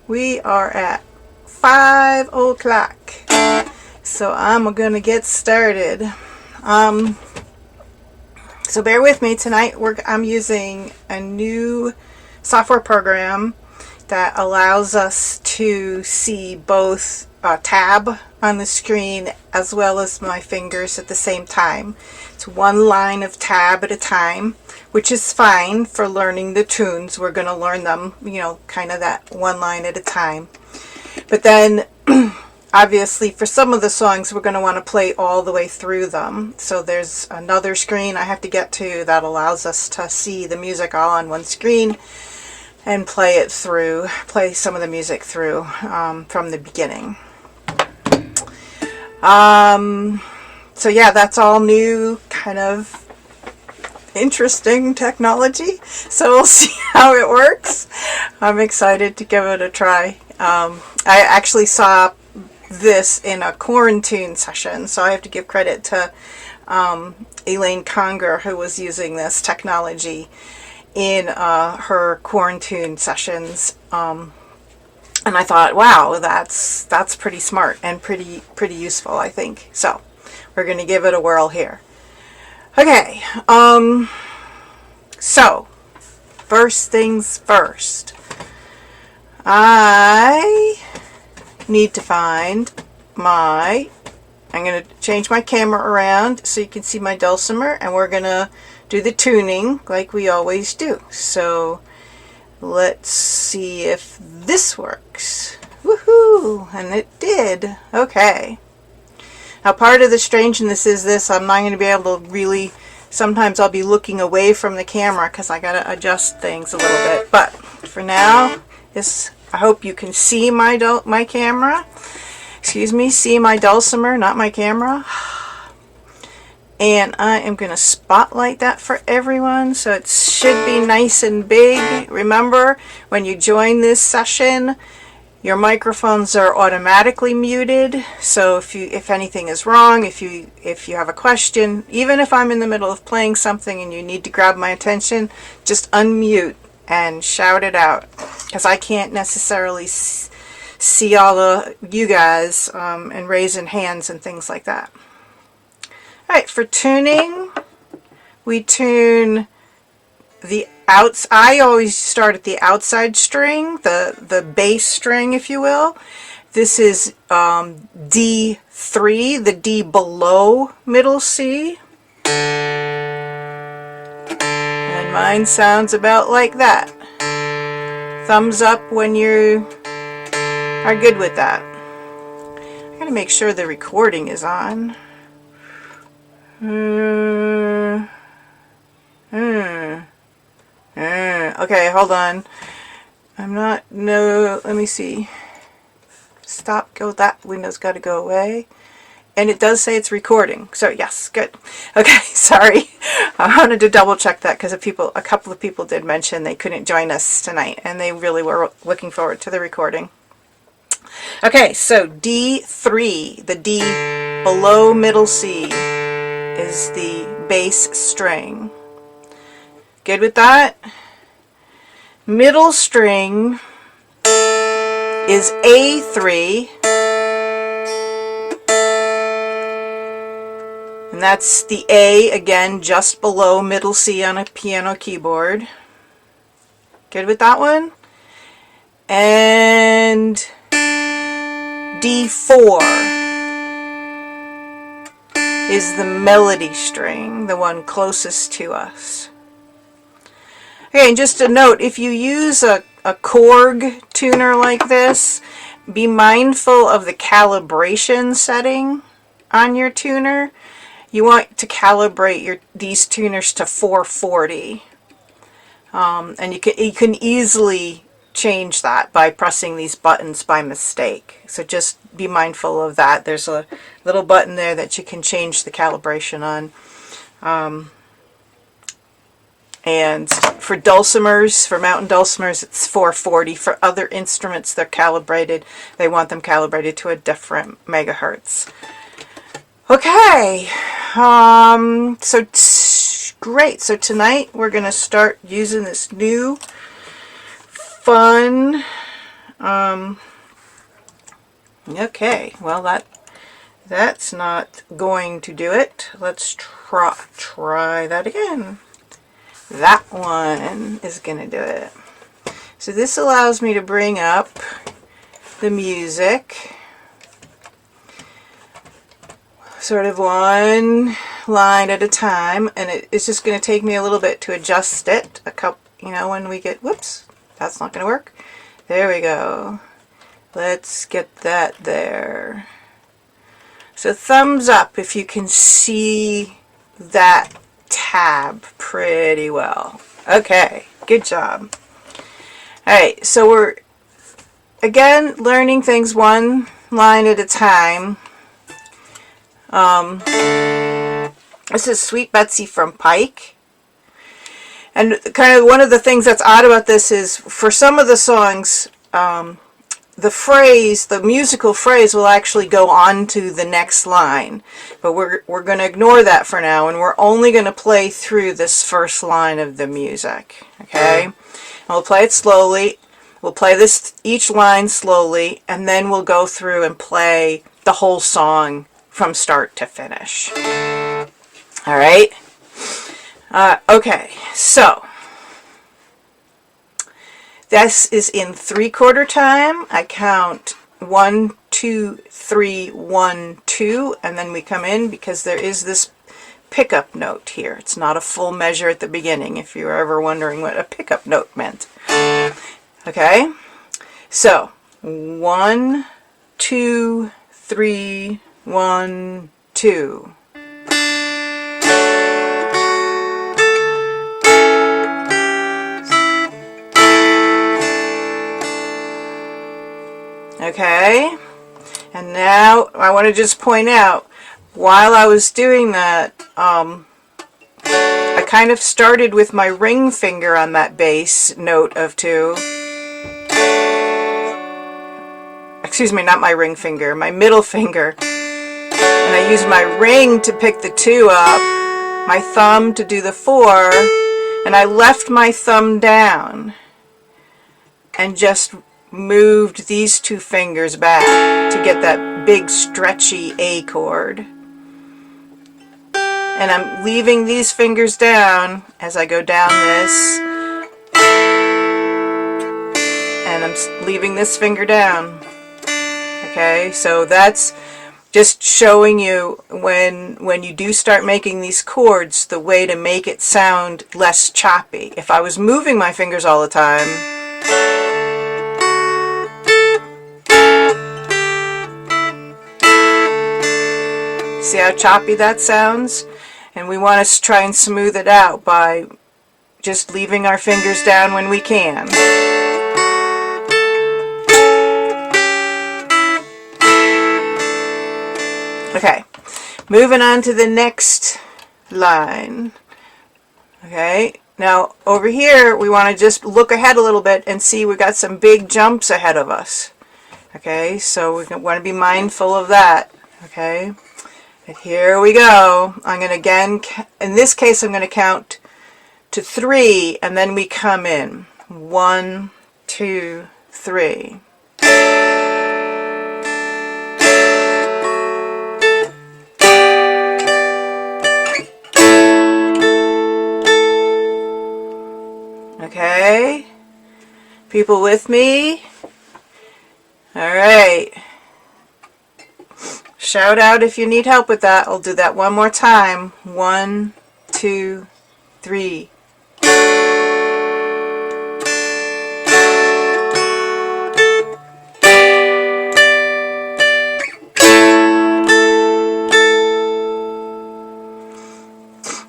We are at 5 o'clock. So I'm gonna get started. So bear with me tonight. I'm using a new software program that allows us to see both a tab on the screen as well as my fingers at the same time. It's one line of tab at a time, which is fine for learning the tunes. We're going to learn them, kind of that one line at a time. But then obviously for some of the songs we're going to want to play all the way through them. So there's another screen I have to get to that allows us to see the music all on one screen and play some of the music through from the beginning. So yeah, that's all new, kind of interesting technology. So we'll see how it works. I'm excited to give it a try. I actually saw this in a quarantine session, so I have to give credit to Elaine Conger, who was using this technology in her quarantine sessions, and I thought, wow, that's pretty smart and pretty useful, I think. So we're going to give it a whirl here. Okay, so first things first, I need to find I'm going to change my camera around so you can see my dulcimer, and we're going to do the tuning like we always do. So let's see if this works. Woohoo! And it did. Okay. Now part of the strangeness is this, I'm not going to be able to really, sometimes I'll be looking away from the camera because I got to adjust things a little bit. But for now, I hope you can see my camera. Excuse me, see my dulcimer, not my camera. And I am going to spotlight that for everyone so it should be nice and big. Remember, when you join this session, your microphones are automatically muted. So if anything is wrong, if you have a question, even if I'm in the middle of playing something and you need to grab my attention, just unmute and shout it out, because I can't necessarily see all of you guys and raising hands and things like that. Alright, for tuning, we tune the outs. I always start at the outside string, the bass string, if you will. This is D3, the D below middle C. And mine sounds about like that. Thumbs up when you are good with that. I gotta make sure the recording is on. Okay, hold on. Let me see. Stop, go, that window's got to go away. And it does say it's recording, so yes, good. Okay, sorry. I wanted to double check that because a couple of people did mention they couldn't join us tonight, and they really were looking forward to the recording. Okay, so D3, the D below middle C, is the bass string. Good with that? Middle string is A3, and that's the A, again, just below middle C on a piano keyboard. Good with that one? And D4 is the melody string, the one closest to us. Okay, and just a note, if you use a Korg tuner like this, be mindful of the calibration setting on your tuner. You want to calibrate these tuners to 440. And you can easily change that by pressing these buttons by mistake. So just be mindful of that. There's a little button there that you can change the calibration on. And for dulcimers, for mountain dulcimers, it's 440. For other instruments, they want them calibrated to a different megahertz. Okay, so great. So tonight we're going to start using this new fun Okay, well that's not going to do it. Let's try that again. That one is going to do it. So this allows me to bring up the music sort of one line at a time, and it's just going to take me a little bit to adjust it. A couple, when we get, whoops, that's not going to work. There we go. Let's get that there. So thumbs up if you can see that tab pretty well. Okay, good job. Alright, so we're again learning things one line at a time. This is Sweet Betsy from Pike. And kind of one of the things that's odd about this is for some of the songs, the musical phrase will actually go on to the next line. But we're going to ignore that for now, and we're only going to play through this first line of the music. Okay? And we'll play it slowly. We'll play each line slowly, and then we'll go through and play the whole song from start to finish. Alright? Okay, so this is in 3/4 time. I count 1, 2, 3, 1, 2, and then we come in because there is this pickup note here. It's not a full measure at the beginning, if you were ever wondering what a pickup note meant. Okay, so 1, 2, 3, 1, 2. Okay, and now I want to just point out, while I was doing that, I kind of started with my ring finger on that bass note of 2. Excuse me, not my ring finger, my middle finger. And I used my ring to pick the 2 up, my thumb to do the 4, and I left my thumb down and just moved these 2 fingers back to get that big stretchy A chord. And I'm leaving these fingers down as I go down this, and I'm leaving this finger down. Okay, so that's just showing you when you do start making these chords, the way to make it sound less choppy. If I was moving my fingers all the time, see how choppy that sounds? And we want to try and smooth it out by just leaving our fingers down when we can. Okay, moving on to the next line. Okay, now over here we want to just look ahead a little bit and see we've got some big jumps ahead of us. Okay, so we want to be mindful of that. Okay. And here we go. I'm going to again, in this case I'm going to count to 3 and then we come in. 1, 2, 3. Okay? People with me? Alright. Shout out if you need help with that. I'll do that one more time. 1, 2, 3.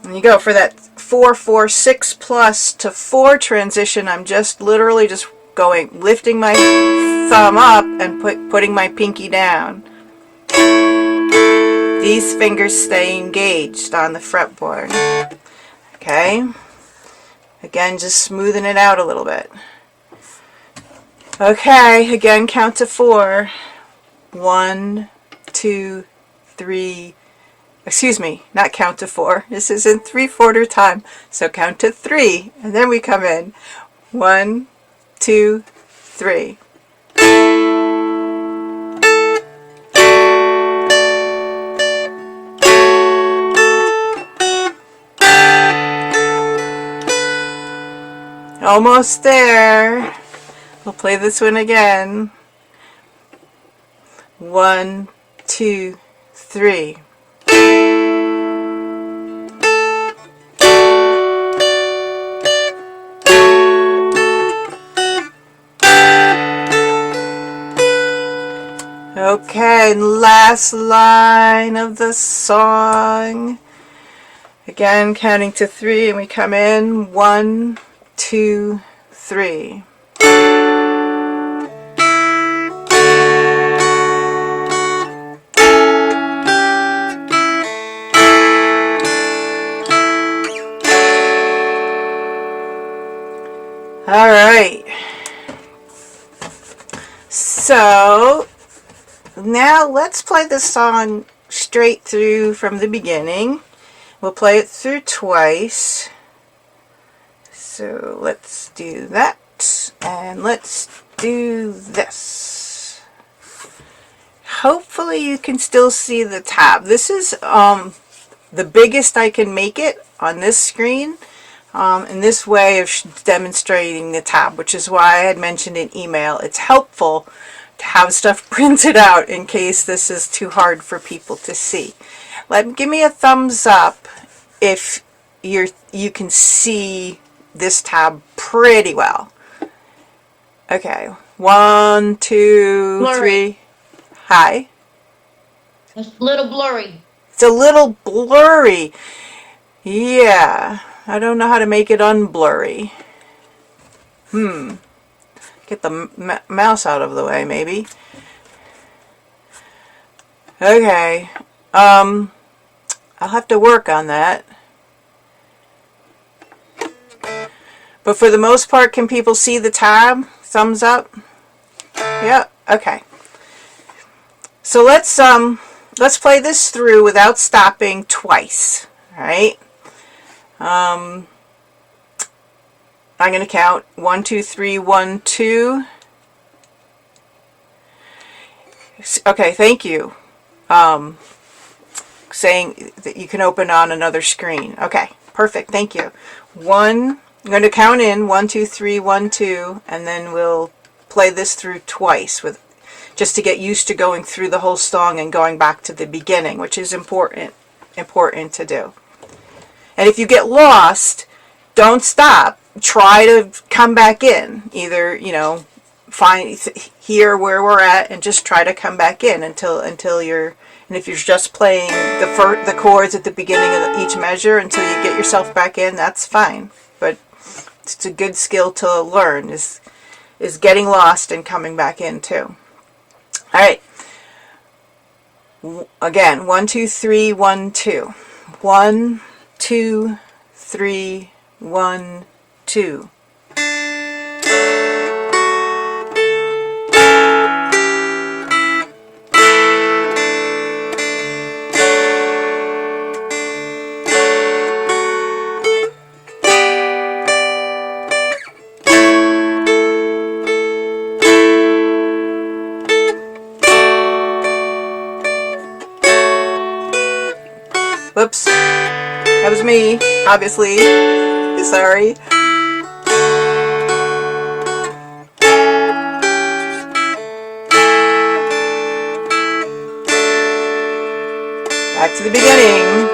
And you go for that 4, 4, 6 plus to 4 transition. I'm just literally just lifting my thumb up and putting my pinky down. These fingers stay engaged on the fretboard. Okay? Again, just smoothing it out a little bit. Okay, again, count to 4. 1, 2, 3. Excuse me, not count to 4. This is in 3/4 time. So count to 3, and then we come in. 1, 2, 3. Almost there. We'll play this one again. 1, 2, 3. Okay, last line of the song. Again, counting to 3, and we come in. 1, 2, 3. All right. So now let's play this song straight through from the beginning. We'll play it through twice. So let's do that. And let's do this. Hopefully you can still see the tab. This is the biggest I can make it on this screen. In this way of demonstrating the tab, which is why I had mentioned in email. It's helpful to have stuff printed out in case this is too hard for people to see. Give me a thumbs up if you can see this tab pretty well. Okay, 1, 2, Blurry. 3. Hi. It's a little blurry. It's a little blurry. Yeah. I don't know how to make it unblurry. Get the mouse out of the way, maybe. Okay. I'll have to work on that. But for the most part, can people see the tab? Thumbs up? Yeah, okay. So let's play this through without stopping twice. Alright? I'm going to count 1, 2, 3, 1, 2. Okay, thank you. Saying that you can open on another screen. Okay, perfect. Thank you. 1. I'm going to count in 1, 2, 3, 1, 2, and then we'll play this through twice just to get used to going through the whole song and going back to the beginning, which is important to do. And if you get lost, don't stop. Try to come back in. Either, find here where we're at and just try to come back in until you're, and if you're just playing the chords at the beginning of each measure until you get yourself back in, that's fine. But it's a good skill to learn is getting lost and coming back in too. All right. Again, 1, 2, 3, 1, 2. 1, 2, 3, 1, 2. Whoops. That was me, obviously. Sorry. Back to the beginning.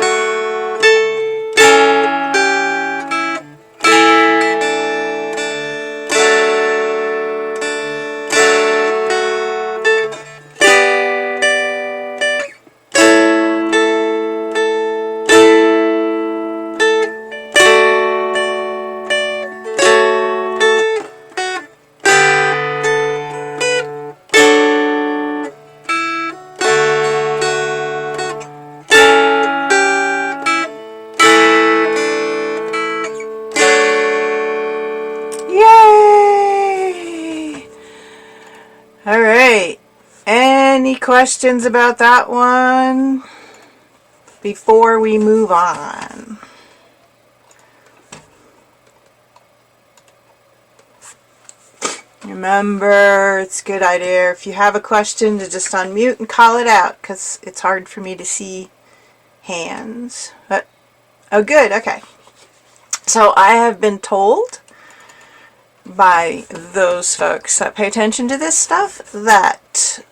Any questions about that one before we move on? Remember, it's a good idea if you have a question to just unmute and call it out, because it's hard for me to see hands. But oh, good, okay. So I have been told by those folks that pay attention to this stuff that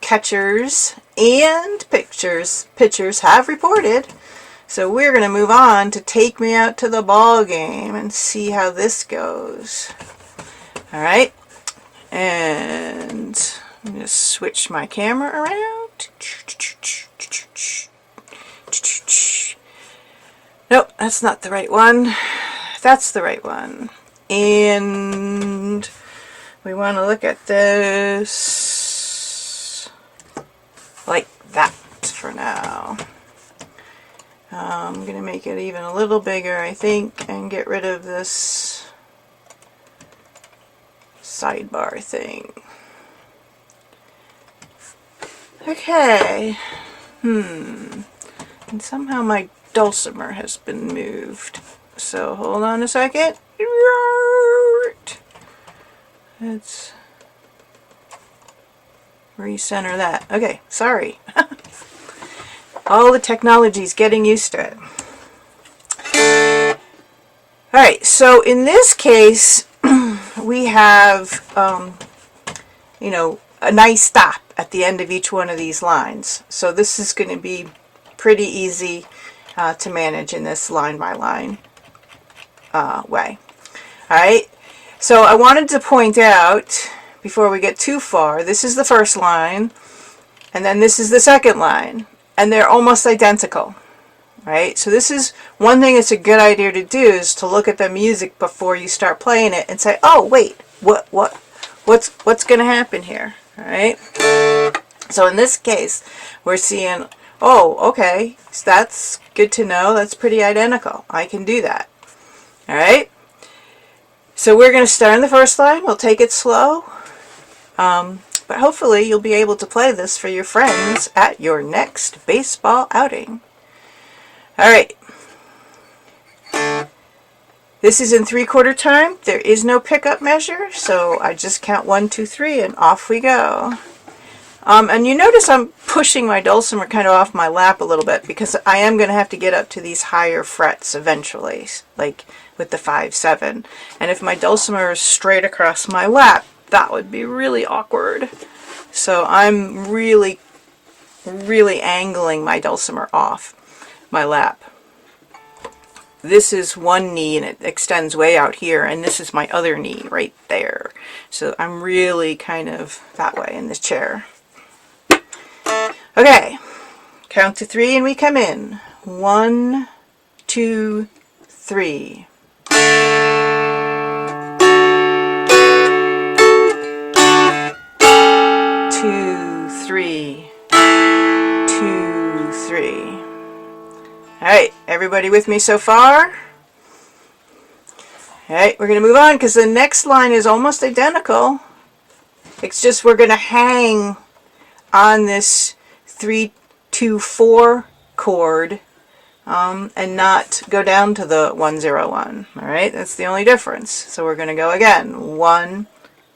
catchers and pitchers have reported. So we're going to move on to Take Me Out to the Ball Game and see how this goes. All right, and I'm going to switch my camera around. Nope, that's not the right one. That's the right one. And we want to look at this like that for now. I'm going to make it even a little bigger, I think, and get rid of this sidebar thing. Okay. And somehow my Dulcimer has been moved. So hold on a second. Let's recenter that. Okay, sorry. All the technology's getting used to it. Alright, so in this case, we have, you know, a nice stop at the end of each one of these lines. So this is going to be pretty easy to manage in this line by line way. Alright, so I wanted to point out, before we get too far, this is the first line, and then this is the second line, and they're almost identical. Right? So this is one thing that's a good idea to do, is to look at the music before you start playing it and say, oh wait, what's going to happen here? Alright? So in this case, we're seeing, oh, okay, so that's good to know. That's pretty identical. I can do that. Alright? So we're going to start in the first line. We'll take it slow. But hopefully you'll be able to play this for your friends at your next baseball outing. Alright. This is in 3/4 time. There is no pickup measure, so I just count 1, 2, 3, and off we go. And you notice I'm pushing my Dulcimer kind of off my lap a little bit, because I am going to have to get up to these higher frets eventually, like with the 5, 7. And if my Dulcimer is straight across my lap, that would be really awkward. So I'm really angling my Dulcimer off my lap. This is one knee and it extends way out here, and this is my other knee right there. So I'm really kind of that way in this chair. Okay, count to 3 and we come in. 1, 2, 3. 2, 3. 2, 3. Alright, everybody with me so far? Alright, we're going to move on because the next line is almost identical. It's just we're going to hang on this 3, 2, 4 chord and not go down to the 1, 0, 1. Alright, that's the only difference. So we're going to go again. 1,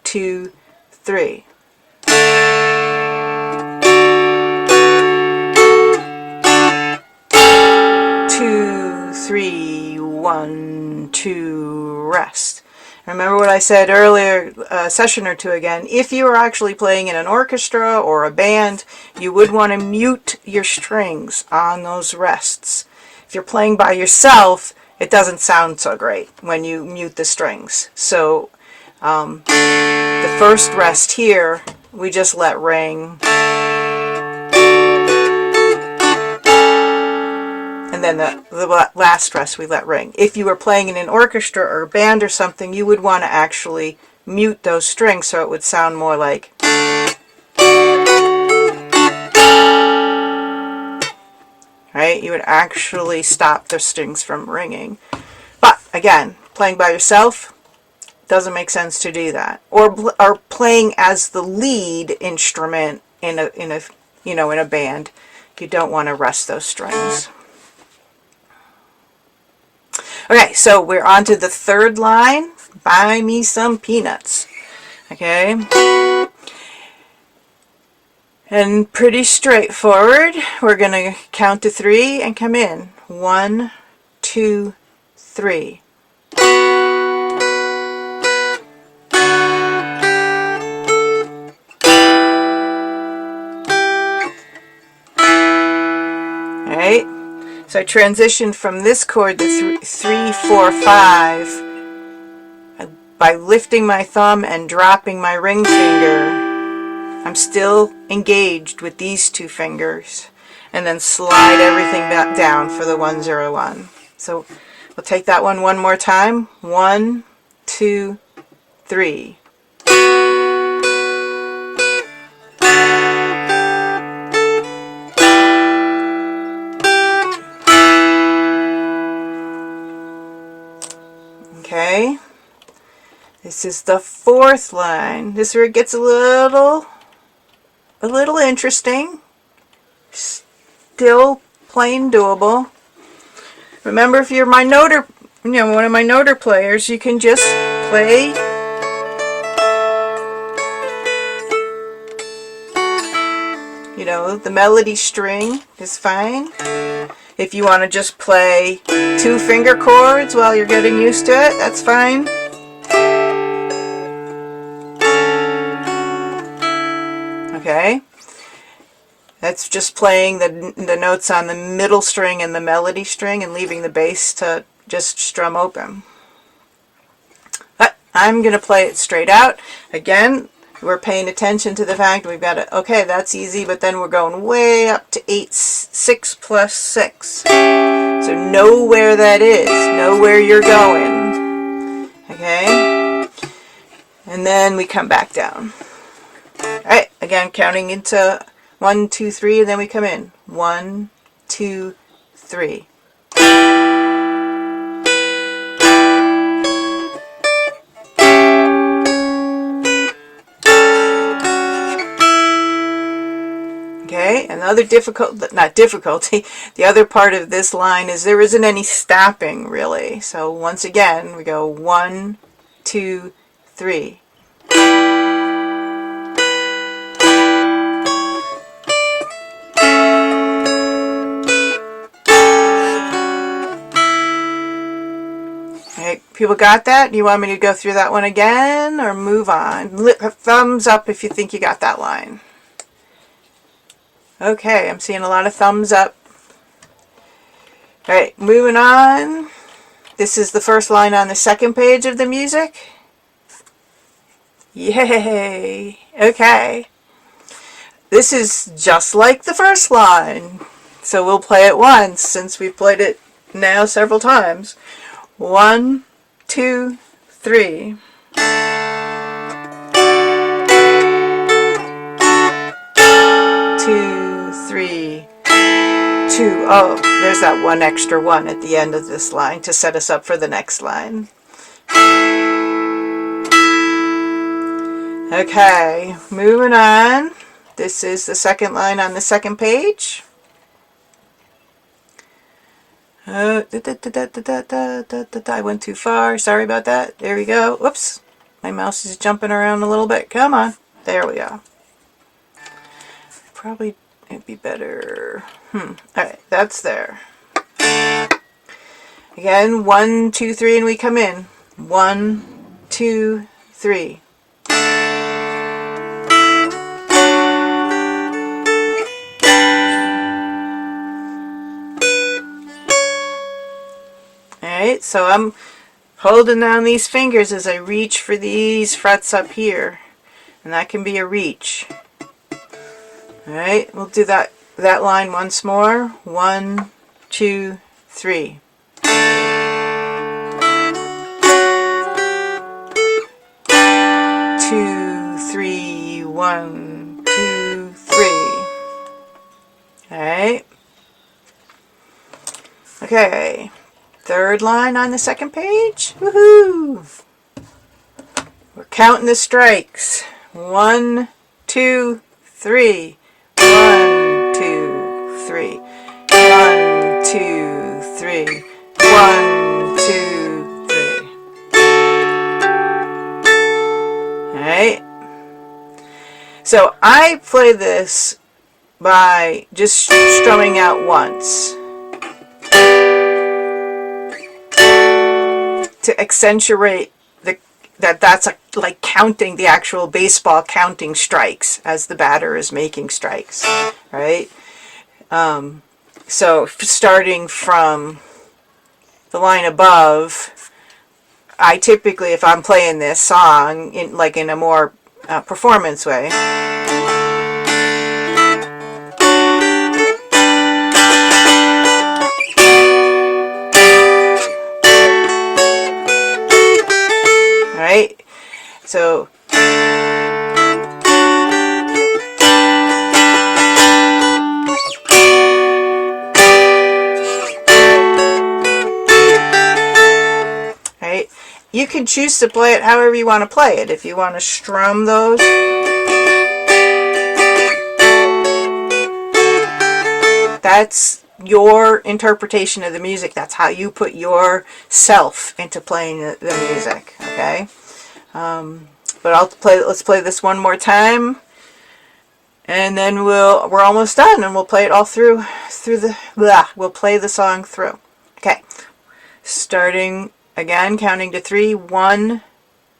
2, 3. 2, 3, 1, 2, rest. Remember what I said earlier, a session or two again, if you are actually playing in an orchestra or a band, you would want to mute your strings on those rests. If you're playing by yourself, it doesn't sound so great when you mute the strings. So the first rest here, we just let ring. And then the last rest we let ring. If you were playing in an orchestra or a band or something, you would want to actually mute those strings so it would sound more like. Right? You would actually stop the strings from ringing. But again, playing by yourself doesn't make sense to do that. Or playing as the lead instrument in a band, you don't want to rest those strings. Okay, so we're on to the third line. Buy me some peanuts. Okay. And pretty straightforward. We're going to count to 3 and come in. 1, 2, 3. So I transitioned from this chord to 3, 4, 5 by lifting my thumb and dropping my ring finger. I'm still engaged with these two fingers, and then slide everything back down for the 1, 0, 1. So we'll take that one more time. 1, 2, 3. Okay, this is the fourth line. This is where it gets a little interesting. Still plain doable. Remember, if you're my noter, one of my noter players, you can just play the melody string is fine. If you want to just play 2 finger chords while you're getting used to it, that's fine. Okay, that's just playing the notes on the middle string and the melody string and leaving the bass to just strum open. But I'm going to play it straight out. Again, we're paying attention to the fact we've got to, okay, that's easy, but then we're going way up to 8, 6 plus 6. So know where that is. Know where you're going. Okay? And then we come back down. Alright, again, counting into 1, 2, 3, and then we come in. 1, 2, 3. Okay, another difficulty, the other part of this line is there isn't any stopping really. So once again, we go 1, 2, 3. Okay, people got that? Do you want me to go through that one again or move on? Thumbs up if you think you got that line. Okay, I'm seeing a lot of thumbs up. Alright, moving on. This is the first line on the second page of the music. Yay! Okay. This is just like the first line. So we'll play it once since we've played it now several times. 1, 2, 3. 2, 3, 2. Oh, there's that one extra one at the end of this line to set us up for the next line. Okay, moving on. This is the second line on the second page. I went too far. Sorry about that. There we go. Whoops. My mouse is jumping around a little bit. Come on. There we go. Probably it'd be better. Alright, that's there. Again, 1, 2, 3, and we come in. 1, 2, 3. 'Alright, so I'm holding down these fingers as I reach for these frets up here. And that can be a reach. Alright, we'll do that line once more. 1, 2, 3. 2, 3, 1, 2, 3. Alright. Okay. Third line on the second page. Woohoo! We're counting the strikes. 1, 2, 3. 1, 2, 3. 1, 2, 3. 1, 2, 3. Alright. So I play this by just strumming out once to accentuate that's like counting the actual baseball counting strikes as the batter is making strikes, right? So starting from the line above, I typically, if I'm playing this song in a more performance way, right? So right? You can choose to play it however you want to play it. If you want to strum those, that's your interpretation of the music. That's how you put yourself into playing the music, okay? But let's play this one more time, and then we're almost done, and we'll play it all through we'll play the song through. Okay. Starting again, counting to 3. 1,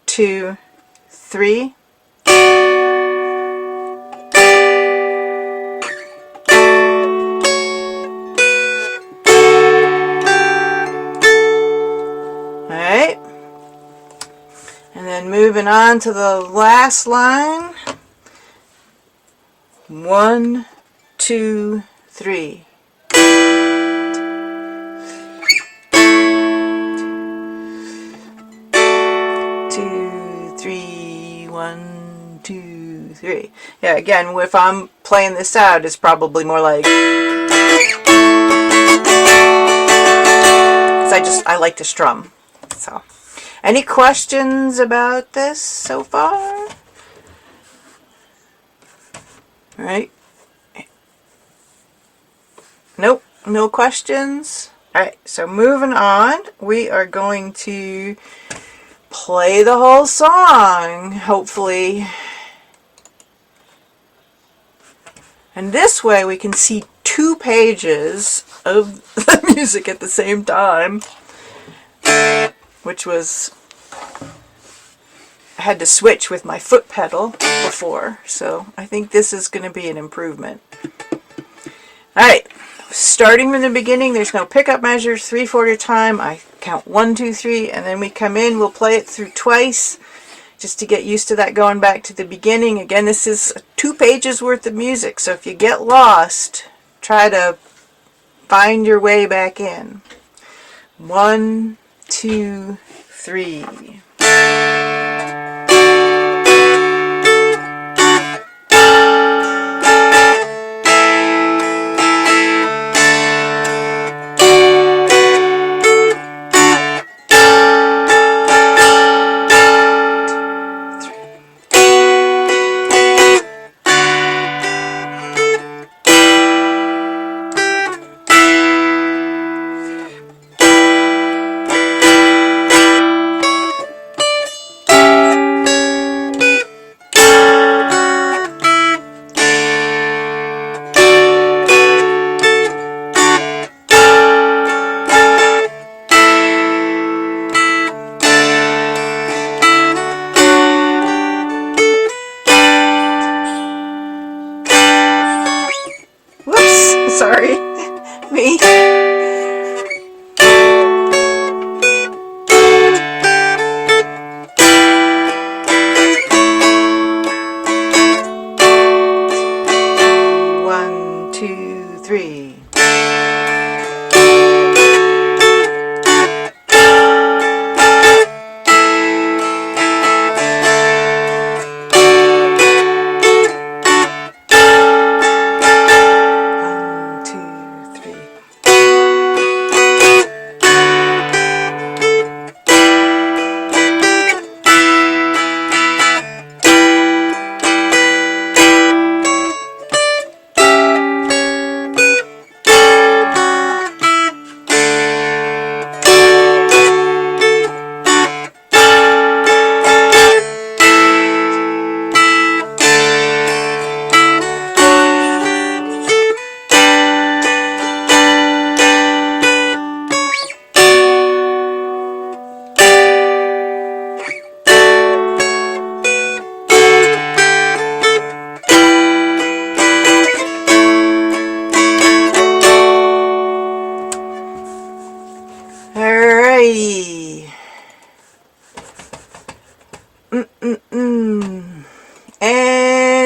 2, 3. Alright. And then moving on to the last line. 1, 2, 3. 2, 3, 1, 2, 3. Yeah, again, if I'm playing this out, it's probably more like, because I like to strum. So, any questions about this so far? All right. Nope, no questions. All right, so moving on, we are going to play the whole song, hopefully. And this way we can see 2 pages of the music at the same time, which was, I had to switch with my foot pedal before, so I think this is going to be an improvement. Alright, starting from the beginning, there's no pickup measures, 3/4 time. I count 1, 2, 3, and then we come in, we'll play it through twice, just to get used to that going back to the beginning. Again, this is 2 pages worth of music, so if you get lost, try to find your way back in. 1, 2, 3. Sorry. Me. One, two, three.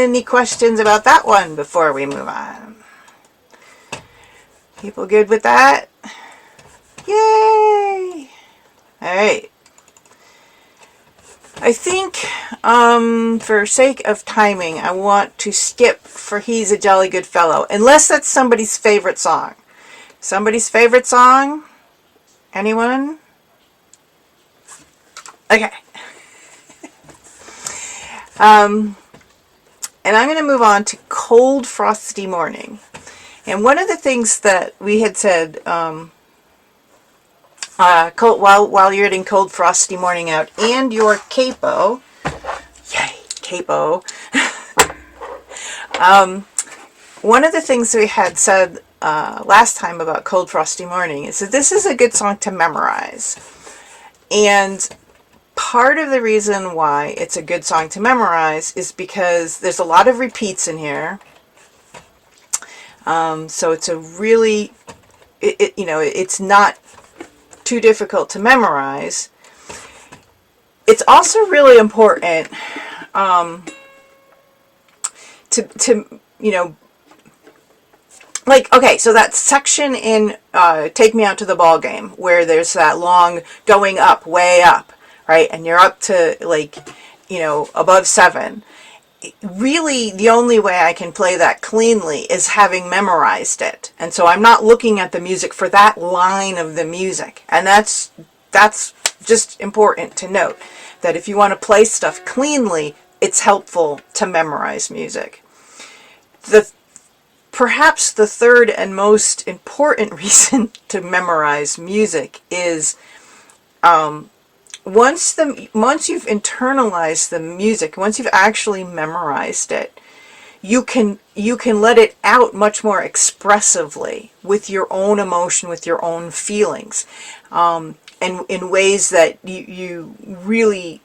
Any questions about that one before we move on? People good with that? Yay! All right. I think, for sake of timing, I want to skip for He's a Jolly Good Fellow, unless that's somebody's favorite song. Somebody's favorite song? Anyone? Okay. And I'm going to move on to Cold Frosty Morning. And one of the things that we had said, while you're getting Cold Frosty Morning out and your capo, yay, capo. One of the things we had said last time about Cold Frosty Morning is that this is a good song to memorize. And part of the reason why it's a good song to memorize is because there's a lot of repeats in here. So it's a really, it's not too difficult to memorize. It's also really important to like, okay, so that section in Take Me Out to the Ball Game where there's that long going up, way up, right? And you're up to above 7. Really, the only way I can play that cleanly is having memorized it. And so I'm not looking at the music for that line of the music. And that's just important to note, that if you want to play stuff cleanly, it's helpful to memorize music. Perhaps the third and most important reason to memorize music is once you've internalized the music, once you've actually memorized it, you can let it out much more expressively with your own emotion, with your own feelings, and in ways that you really,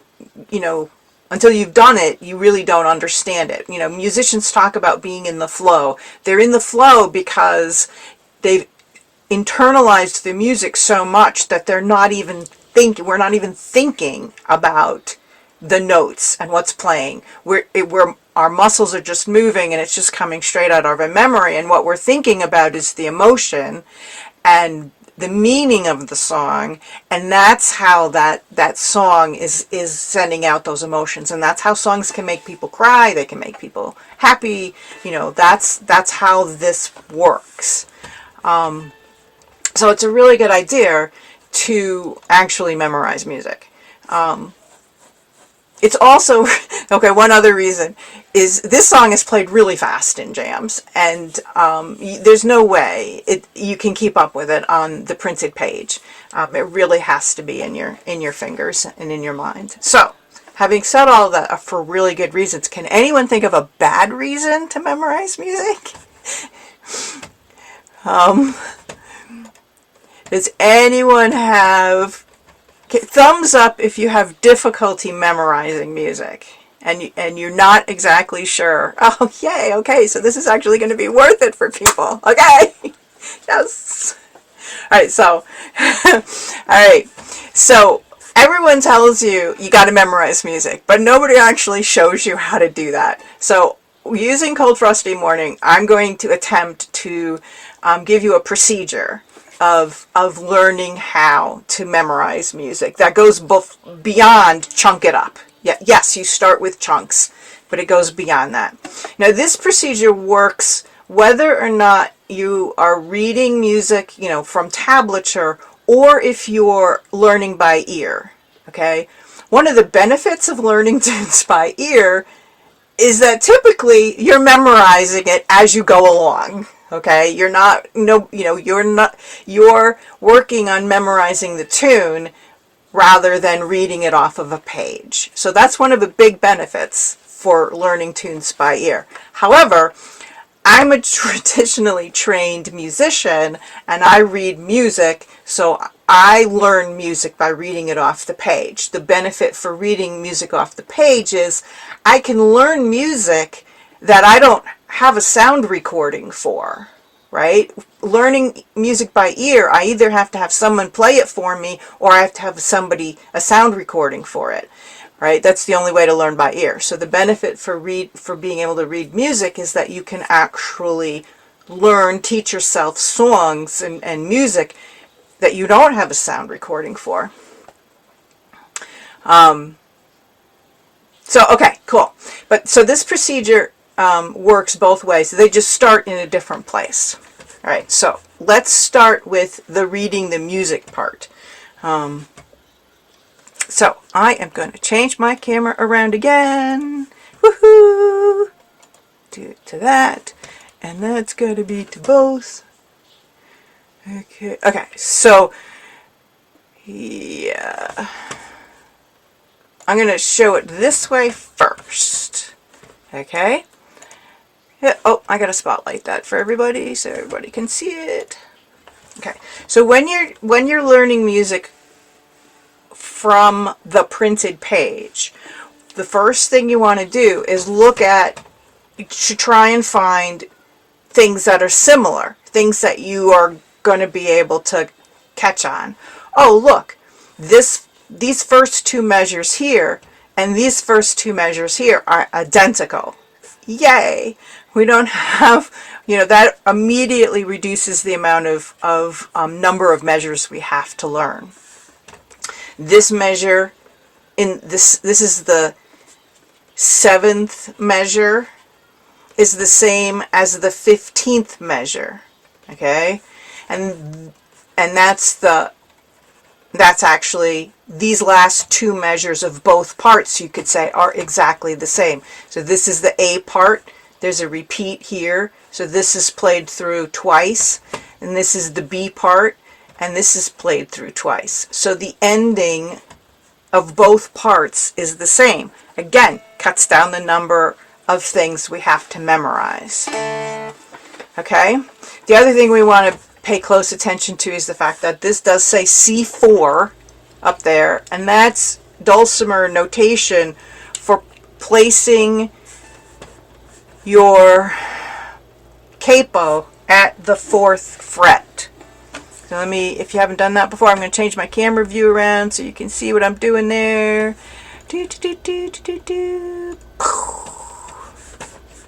until you've done it, you really don't understand it. Musicians talk about being in the flow. They're in the flow because they've internalized the music so much that we're not even thinking about the notes and what's playing. Our muscles are just moving and it's just coming straight out of our memory, and what we're thinking about is the emotion and the meaning of the song, and that's how that song is sending out those emotions. And that's how songs can make people cry, they can make people happy. That's how this works. So it's a really good idea to actually memorize music. It's also, okay, one other reason is this song is played really fast in jams, and there's no way you can keep up with it on the printed page. It really has to be in your fingers and in your mind. So, having said all that for really good reasons, can anyone think of a bad reason to memorize music? Does anyone have... thumbs up if you have difficulty memorizing music and you're not exactly sure. Oh, yay, okay, so this is actually going to be worth it for people. Okay, yes. Alright, so everyone tells you got to memorize music, but nobody actually shows you how to do that. So using Cold Frosty Morning, I'm going to attempt to give you a procedure of learning how to memorize music that goes beyond chunk it up. Yes, you start with chunks, but it goes beyond that. Now, this procedure works whether or not you are reading music, from tablature, or if you're learning by ear. Okay? One of the benefits of learning tunes by ear is that typically you're memorizing it as you go along. Okay, you're working on memorizing the tune rather than reading it off of a page. So that's one of the big benefits for learning tunes by ear. However, I'm a traditionally trained musician and I read music, so I learn music by reading it off the page. The benefit for reading music off the page is I can learn music that I don't have a sound recording for, right? Learning music by ear, I either have to have someone play it for me or I have to have a sound recording for it. right? That's the only way to learn by ear. So the benefit for being able to read music is that you can actually teach yourself songs and music that you don't have a sound recording for. So, okay, cool. But so this procedure works both ways. They just start in a different place. All right, so let's start with the reading the music part. So I am going to change my camera around again. Woohoo! Do it to that. And that's going to be to both. Okay, so yeah. I'm going to show it this way first. Okay? Yeah, oh, I got to spotlight that for everybody so everybody can see it. Okay. So when you're learning music from the printed page, the first thing you want to do is try and find things that are similar, things that you are going to be able to catch on. Oh, look, these first two measures here and these first two measures here are identical. Yay! We don't have, that immediately reduces the amount of number of measures we have to learn. This measure, this is the 7th measure, is the same as the 15th measure. Okay? And that's actually, these last two measures of both parts, you could say, are exactly the same. So this is the A part. There's a repeat here. So this is played through twice. And this is the B part. And this is played through twice. So the ending of both parts is the same. Again, cuts down the number of things we have to memorize. Okay? The other thing we want to pay close attention to is the fact that this does say C4 up there, and that's dulcimer notation for placing your capo at the 4th fret. So if you haven't done that before, I'm going to change my camera view around so you can see what I'm doing there.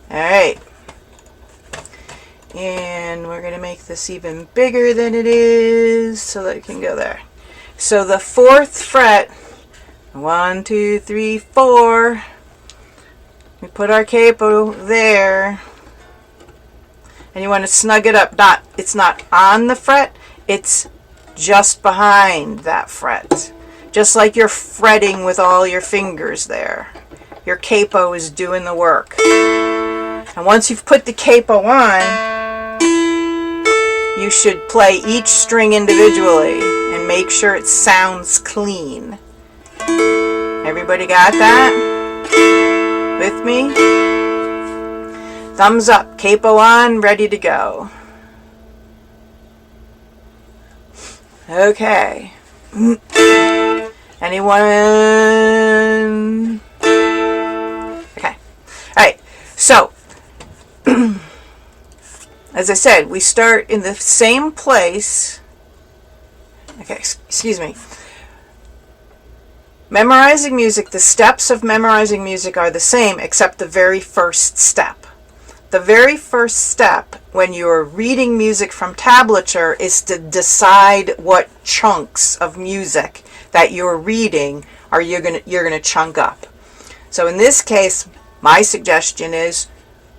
Alright. And we're going to make this even bigger than it is so that it can go there. So the 4th fret, 1, 2, 3, 4. We put our capo there. And you want to snug it up. It's not on the fret, it's just behind that fret. Just like you're fretting with all your fingers there. Your capo is doing the work. And once you've put the capo on, you should play each string individually and make sure it sounds clean. Everybody got that? With me? Thumbs up, capo on, ready to go. Okay. Anyone? Okay. Alright, so as I said, we start in the same place. Okay, excuse me. Memorizing music, the steps of memorizing music are the same except the very first step. The very first step when you're reading music from tablature is to decide what chunks of music that you're reading you're gonna chunk up. So in this case, my suggestion is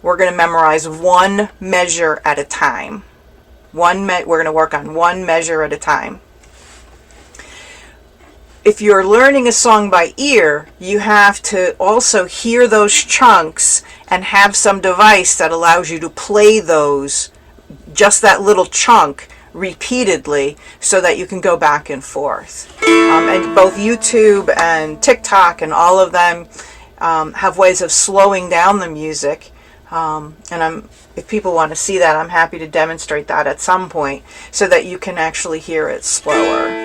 we're going to memorize one measure at a time. We're going to work on one measure at a time. If you're learning a song by ear, you have to also hear those chunks and have some device that allows you to play those, just that little chunk, repeatedly so that you can go back and forth. And both YouTube and TikTok and all of them have ways of slowing down the music. And if people want to see that, I'm happy to demonstrate that at some point so that you can actually hear it slower.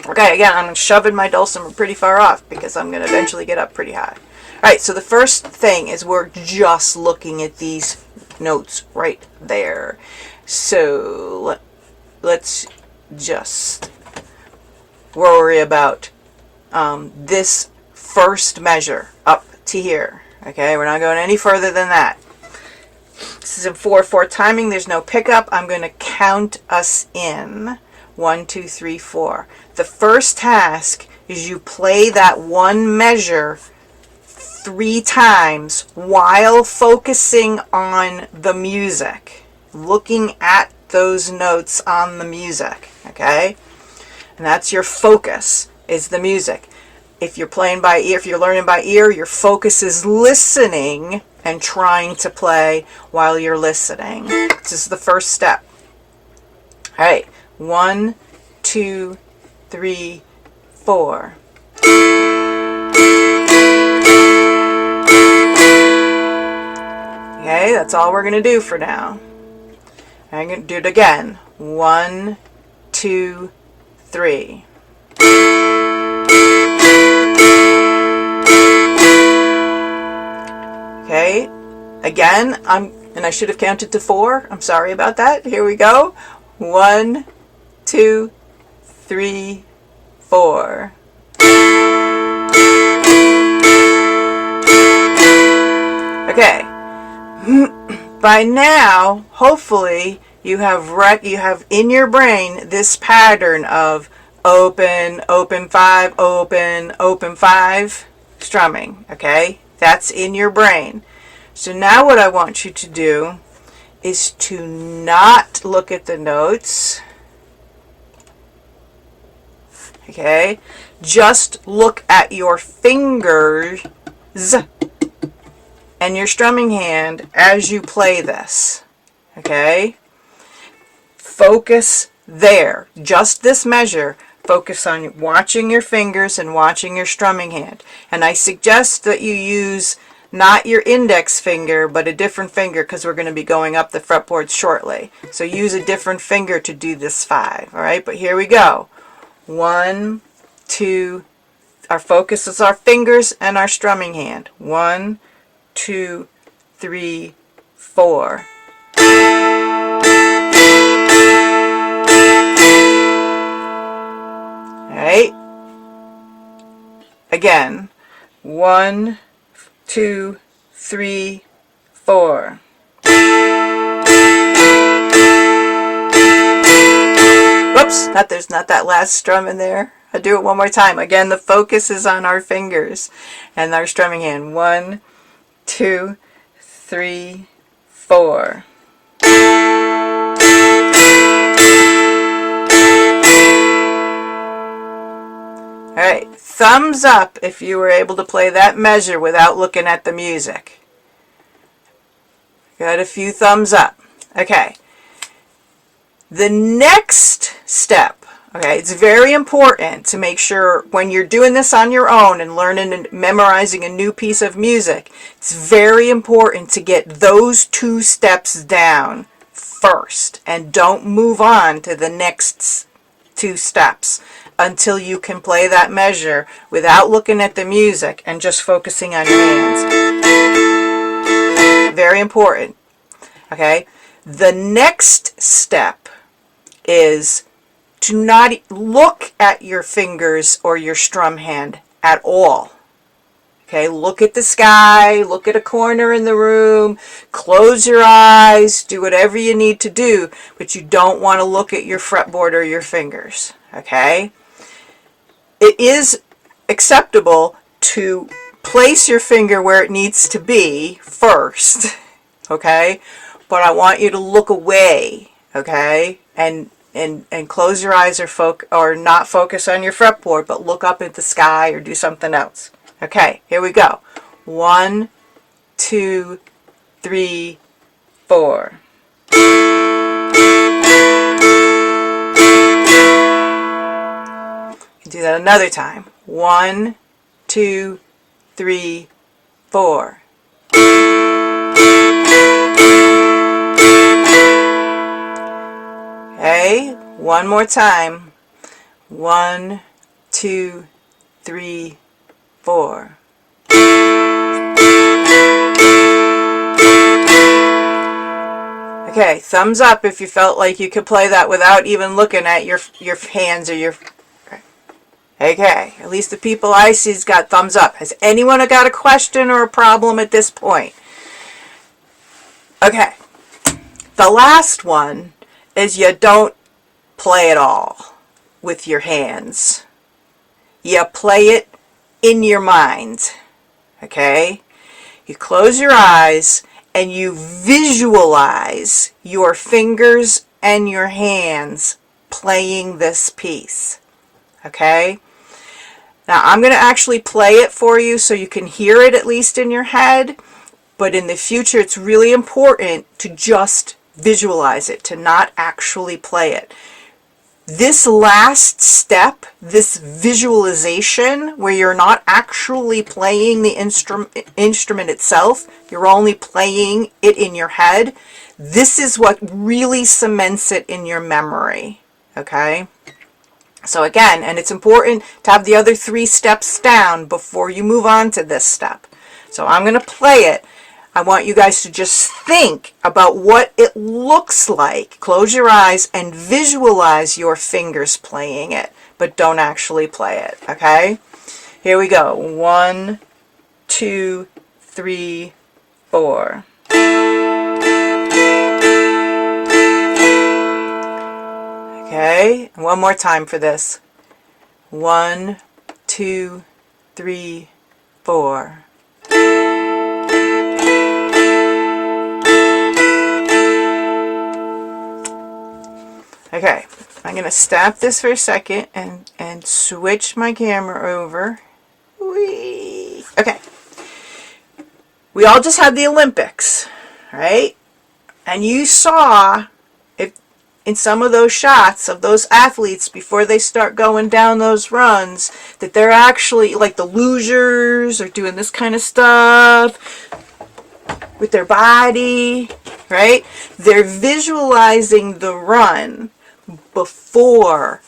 Okay, again, I'm shoving my dulcimer pretty far off because I'm going to eventually get up pretty high. Alright, so the first thing is we're just looking at these notes right there. So let's just worry about this first measure up to here. Okay, we're not going any further than that. This is in 4/4 timing. There's no pickup. I'm going to count us in. 1, 2, 3, 4. The first task is you play that one measure 3 times while focusing on the music, looking at those notes on the music. Okay, and that's your focus, is the music. If you're playing by ear, if you're learning by ear, your focus is listening and trying to play while you're listening. This is the first step. All right, 1, 2, 3, 4. Okay, that's all we're going to do for now. I'm going to do it again. 1, 2, 3. Okay, again, and I should have counted to 4. I'm sorry about that. Here we go. 1, 2, 3, 4. Okay. By now, hopefully, you have in your brain this pattern of open, open 5, open, open 5 strumming. Okay, that's in your brain. So now what I want you to do is to not look at the notes. Okay, just look at your fingers and your strumming hand as you play this. Okay, focus there, just this measure. Focus on watching your fingers and watching your strumming hand. And I suggest that you use not your index finger, but a different finger, because we're going to be going up the fretboard shortly. So use a different finger to do this 5. All right, but here we go. 1, 2, our focus is our fingers and our strumming hand. 1, 2, 3, 4. Alright. Again. 1, 2, 3, 4. Whoops, there's not that last strum in there. I'll do it one more time. Again, the focus is on our fingers and our strumming hand. 1, 2, 3, 4. Alright, thumbs up if you were able to play that measure without looking at the music. Got a few thumbs up. Okay. The next step, okay, it's very important to make sure when you're doing this on your own and learning and memorizing a new piece of music, it's very important to get those 2 steps down first and don't move on to the next 2 steps until you can play that measure without looking at the music and just focusing on your hands. Very important. Okay? The next step is to not look at your fingers or your strum hand at all. Okay, look at the sky, look at a corner in the room, close your eyes, do whatever you need to do, but you don't want to look at your fretboard or your fingers. Okay? It is acceptable to place your finger where it needs to be first. Okay? But I want you to look away. Okay? And close your eyes or not focus on your fretboard, but look up at the sky or do something else. Okay, here we go. 1, 2, 3, 4. Do that another time. 1, 2, 3, 4. Okay, one more time. 1, 2, 3, 4. Okay, thumbs up if you felt like you could play that without even looking at your hands or your... Okay, at least the people I see's got thumbs up. Has anyone got a question or a problem at this point? Okay, the last one is you don't play at all with your hands. You play it in your mind, okay? You close your eyes and you visualize your fingers and your hands playing this piece, okay? Now I'm going to actually play it for you so you can hear it at least in your head, but in the future it's really important to just visualize it, to not actually play it. This last step, this visualization, where you're not actually playing the instrument itself, you're only playing it in your head, this is what really cements it in your memory, okay? So again, and it's important to have the other 3 steps down before you move on to this step. So I'm going to play it. I want you guys to just think about what it looks like. Close your eyes and visualize your fingers playing it, but don't actually play it, okay? Here we go. 1, 2, 3, 4. Okay, and one more time for this. 1, 2, 3, 4. Okay, I'm going to stop this for a second and switch my camera over. Whee! Okay, we all just had the Olympics, right? And you saw in some of those shots of those athletes before they start going down those runs that they're actually, like the losers, are doing this kind of stuff with their body, right? They're visualizing the run before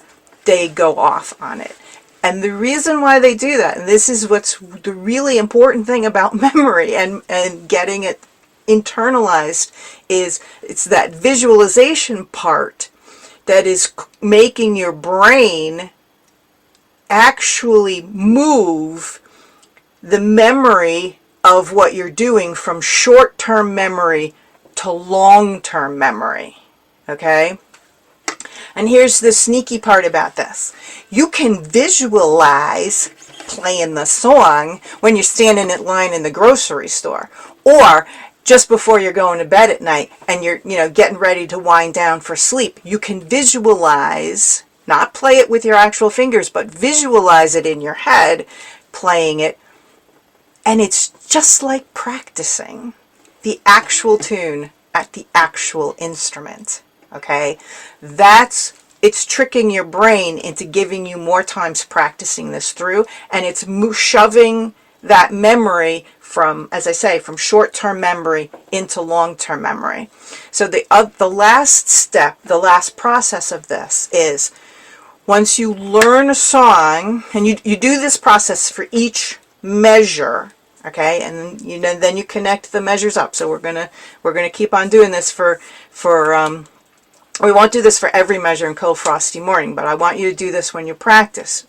they go off on it. And the reason why they do that, and this is what's the really important thing about memory and getting it internalized, is it's that visualization part that is making your brain actually move the memory of what you're doing from short-term memory to long-term memory, okay? And here's the sneaky part about this. You can visualize playing the song when you're standing in line in the grocery store, or just before you're going to bed at night and you're, getting ready to wind down for sleep. You can visualize, not play it with your actual fingers, but visualize it in your head, playing it. And it's just like practicing the actual tune at the actual instrument, okay? It's tricking your brain into giving you more times practicing this through, and it's shoving that memory from, as I say, from short-term memory into long-term memory. So the last step, the last process of this is, once you learn a song, and you do this process for each measure, okay, and then you connect the measures up. So we're gonna keep on doing this for we won't do this for every measure in Cold Frosty Morning, but I want you to do this when you practice.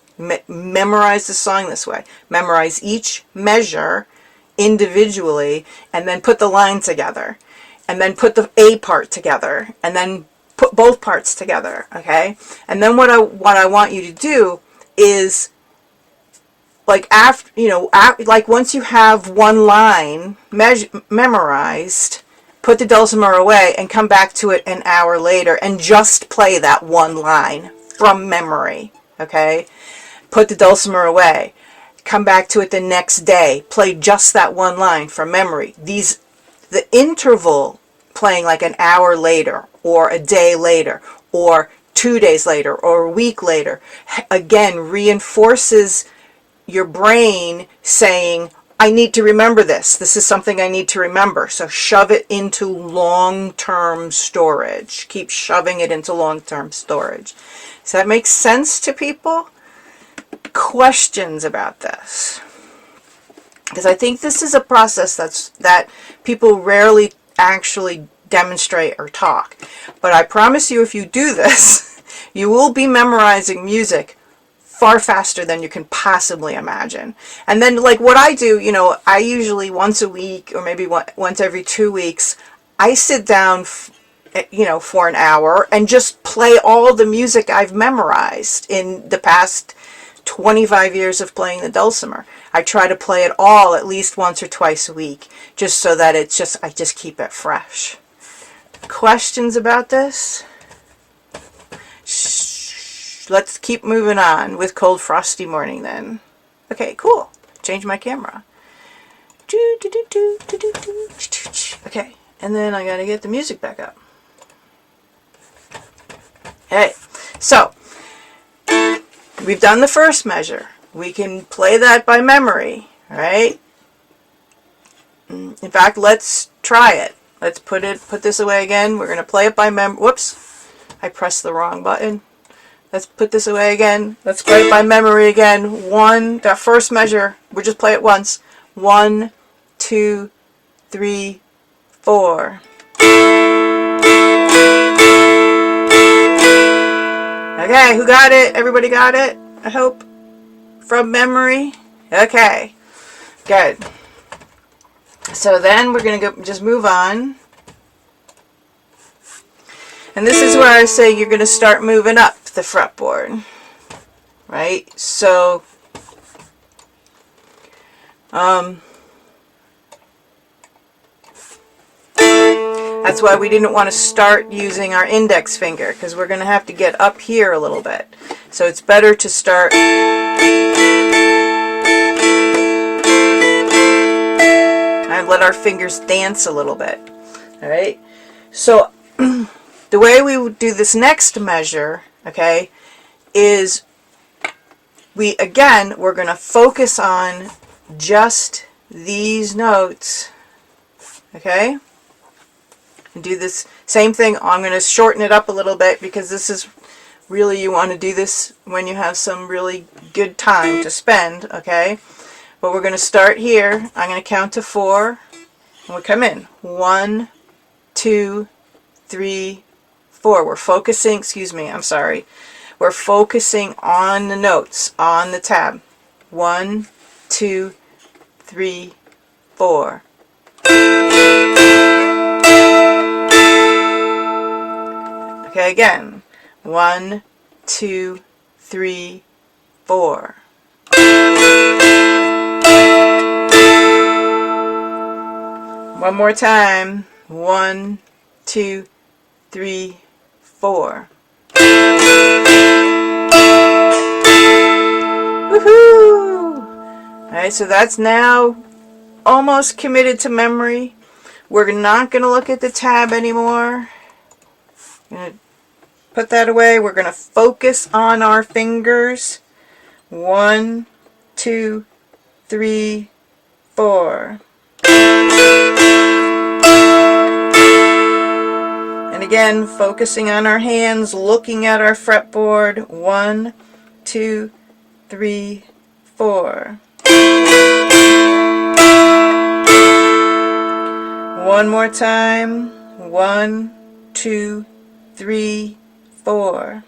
Memorize the song this way. Memorize each measure individually, and then put the line together, and then put the A part together, and then put both parts together, okay? And then what I want you to do is, like, after, like once you have one line memorized, put the dulcimer away and come back to it an hour later and just play that one line from memory, okay? Put the dulcimer away, come back to it the next day, play just that one line from memory. The interval playing like an hour later, or a day later, or 2 days later, or a week later, again reinforces your brain saying, I need to remember this. This is something I need to remember. So shove it into long-term storage. Keep shoving it into long-term storage. Does that make sense to people? Questions about this? Because I think this is a process that people rarely actually demonstrate or talk. But I promise you, if you do this, you will be memorizing music far faster than you can possibly imagine. And then like what I do, you know, I usually once a week or maybe once every 2 weeks, I sit down, you know, for an hour and just play all the music I've memorized in the past 25 years of playing the dulcimer. I try to play it all at least once or twice a week, just so that I just keep it fresh. Questions about this? Let's keep moving on with Cold Frosty Morning then. Okay, cool. Change my camera. Okay, and then I gotta get the music back up. Okay, so we've done the first measure. We can play that by memory, right? In fact, let's try it. Let's put this away again. We're gonna play it by memory. Whoops, I pressed the wrong button. Let's put this away again. Let's play it by memory again. That first measure, we'll just play it once. 1, 2, 3, 4. Okay, who got it? Everybody got it? I hope. From memory? Okay, good. So then we're going to just move on. And this is where I say you're going to start moving up the fretboard, right? So that's why we didn't want to start using our index finger, because we're going to have to get up here a little bit. So it's better to start and let our fingers dance a little bit. All right. So the way we would do this next measure, okay, is we're going to focus on just these notes, okay, and do this same thing. I'm going to shorten it up a little bit because this is really, you want to do this when you have some really good time to spend, okay? But we're going to start here. I'm going to count to 4, and we'll come in. 1, 2, 3, 4. We're focusing, excuse me, I'm sorry. We're focusing on the notes, on the tab. 1, 2, 3, 4. Okay, again. 1, 2, 3, 4. One more time. 1, 2, 3, 4. Woohoo! Alright, so that's now almost committed to memory. We're not going to look at the tab anymore. I'm going to put that away. We're going to focus on our fingers. 1, 2, 3, 4. And again, focusing on our hands, looking at our fretboard. 1, 2, 3, 4. One more time. 1, 2, 3, 4.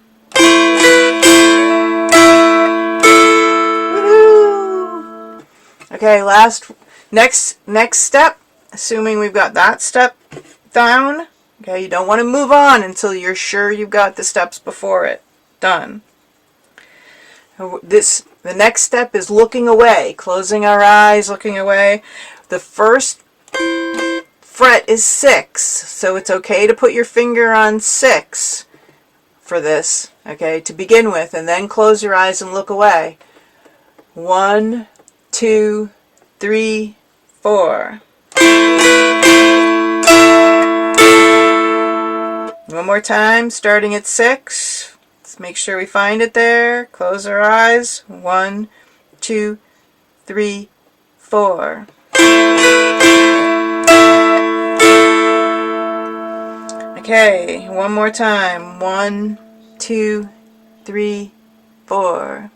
Woo-hoo! Okay, next step, assuming we've got that step down. Okay, you don't want to move on until you're sure you've got the steps before it done. The next step is looking away, closing our eyes, looking away. The first fret is 6, so it's okay to put your finger on 6 for this, okay, to begin with, and then close your eyes and look away. 1, 2, 3, 4. One more time, starting at 6. Let's make sure we find it there. Close our eyes. 1, 2, 3, 4. Okay, one more time. 1, 2, 3, 4.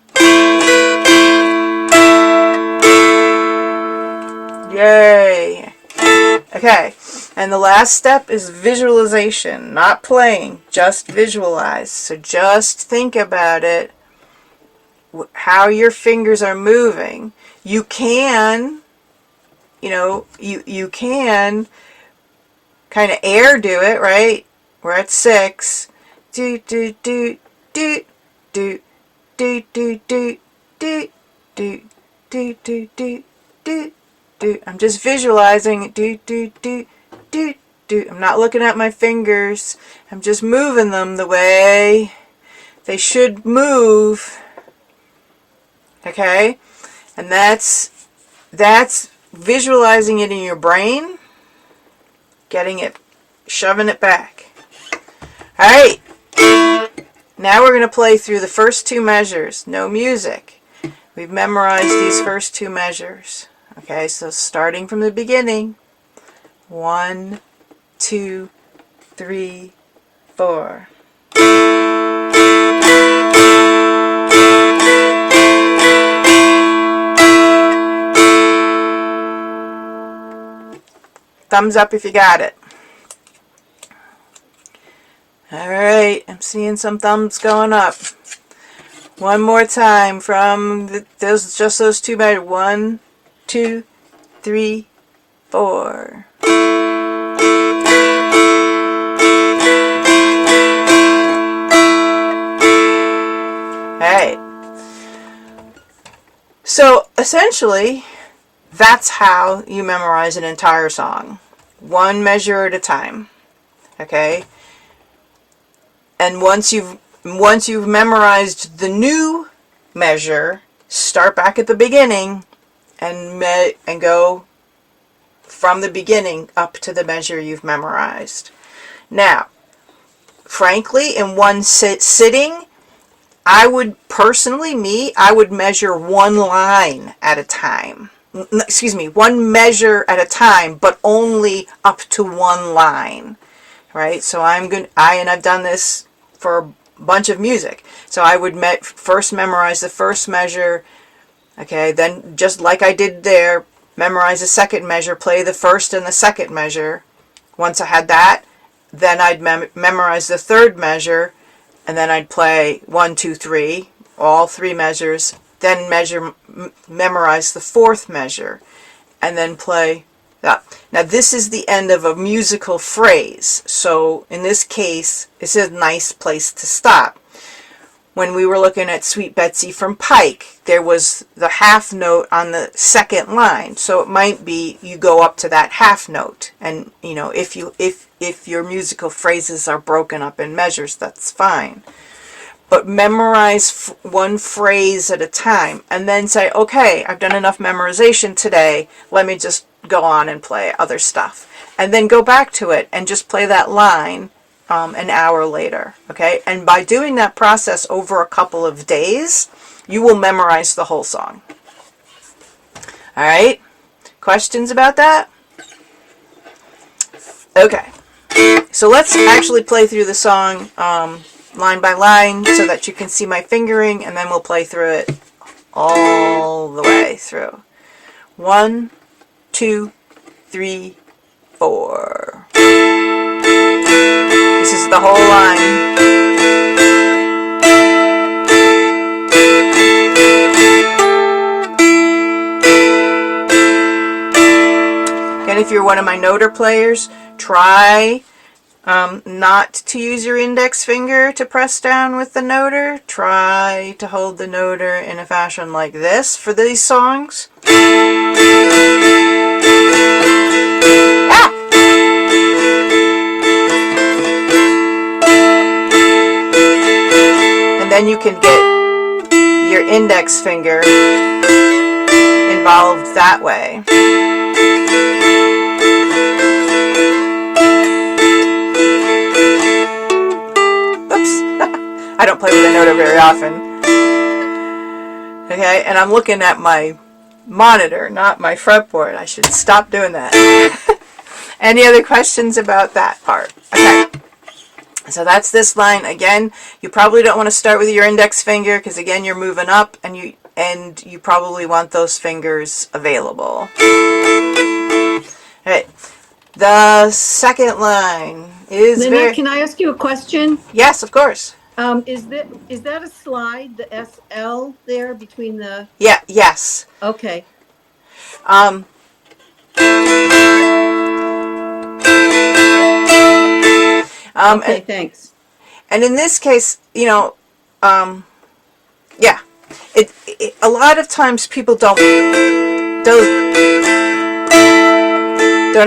Yay! Okay, and the last step is visualization, not playing, just visualize. So just think about it how your fingers are moving. You can, you can kind of air do it, right? We're at 6. Do do do do do do do do do do do do do do do. I'm just visualizing it. Do do do do do. I'm not looking at my fingers. I'm just moving them the way they should move. Okay? And that's visualizing it in your brain, shoving it back. All right. Now we're going to play through the first 2 measures. No music. We've memorized these first 2 measures. Okay, so starting from the beginning. 1, 2, 3, 4. Thumbs up if you got it. Alright, I'm seeing some thumbs going up. One more time from those 2 measures. 1, 2, 3, 4. Alright. So essentially, that's how you memorize an entire song. 1 measure at a time. Okay? And once you've memorized the new measure, start back at the beginning and go from the beginning up to the measure you've memorized. Now, frankly, in one sitting, I would measure 1 line at a time. 1 measure at a time, but only up to 1 line. Right? So I've done this for a bunch of music. So I would first memorize the first measure. Okay, then just like I did there, memorize the second measure, play the first and the second measure. Once I had that, then I'd memorize the third measure, and then I'd play 1, 2, 3, all 3 measures, then memorize the fourth measure, and then play that. Now this is the end of a musical phrase, so in this case, it's a nice place to stop. When we were looking at Sweet Betsy from Pike, there was the half note on the second line, so it might be you go up to that half note, and if your musical phrases are broken up in measures, that's fine. But memorize 1 phrase at a time, and then say, okay, I've done enough memorization today, let me just go on and play other stuff. And then go back to it and just play that line an hour later, okay? And by doing that process over a couple of days, you will memorize the whole song. All right? Questions about that? Okay. So let's actually play through the song line by line so that you can see my fingering, and then we'll play through it all the way through. 1, 2, 3, 4. This is the whole line. And if you're one of my noter players, try not to use your index finger to press down with the noter. Try to hold the noter in a fashion like this for these songs. And then you can get your index finger involved that way. I don't play with the noter very often. Okay, and I'm looking at my monitor, not my fretboard. I should stop doing that. Any other questions about that part? Okay, so that's this line. Again, you probably don't want to start with your index finger because again you're moving up, and you probably want those fingers available. Alright, the second line is Lynette, can I ask you a question? Yes, of course. Is that a slide, the SL there between the? Yeah, yes. Okay. Um, Okay, thanks. and in this case, yeah, a lot of times people don't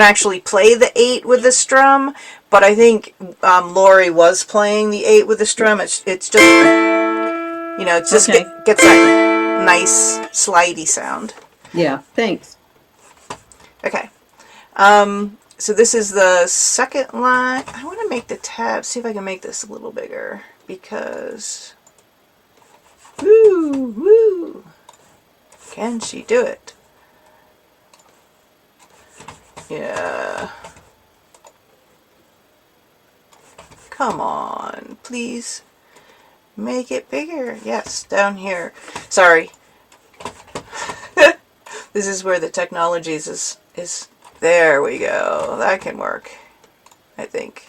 actually play the 8 with the strum, but I think Lauri was playing the 8 with the strum. It's just Okay. gets that nice slidey sound. Yeah, thanks. Okay. So this is the second line. I want to make the tab. See if I can make this a little bigger because. Woo! Can she do it? Yeah. Come on, please. Make it bigger. Yes, down here. Sorry. This is where the technologies is. There we go. That can work, I think.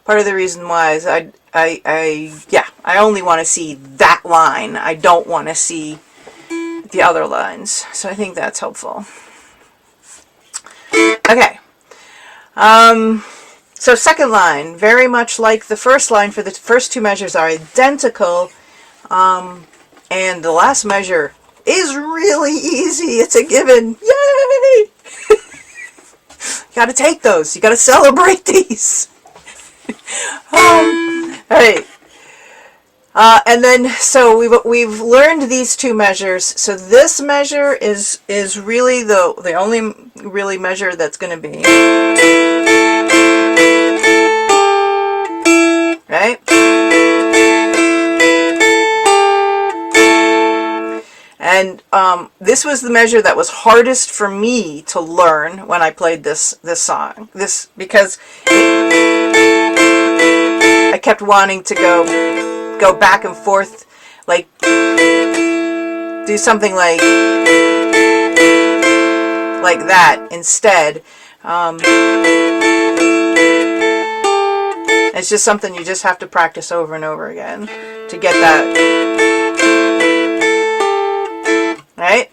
Part of the reason why is I only want to see that line. I don't want to see the other lines. So I think that's helpful. Okay. So second line, very much like the first line, for the first two measures are identical. And the last measure is really easy. It's a given. Yay! You gotta take those. You gotta celebrate these. Alright. And then, so we've learned these two measures. So this measure is really the only really measure that's going to be. Right? And this was the measure that was hardest for me to learn when I played this song. Because I kept wanting to go back and forth, like do something like that instead. It's just something you just have to practice over and over again to get that. Right?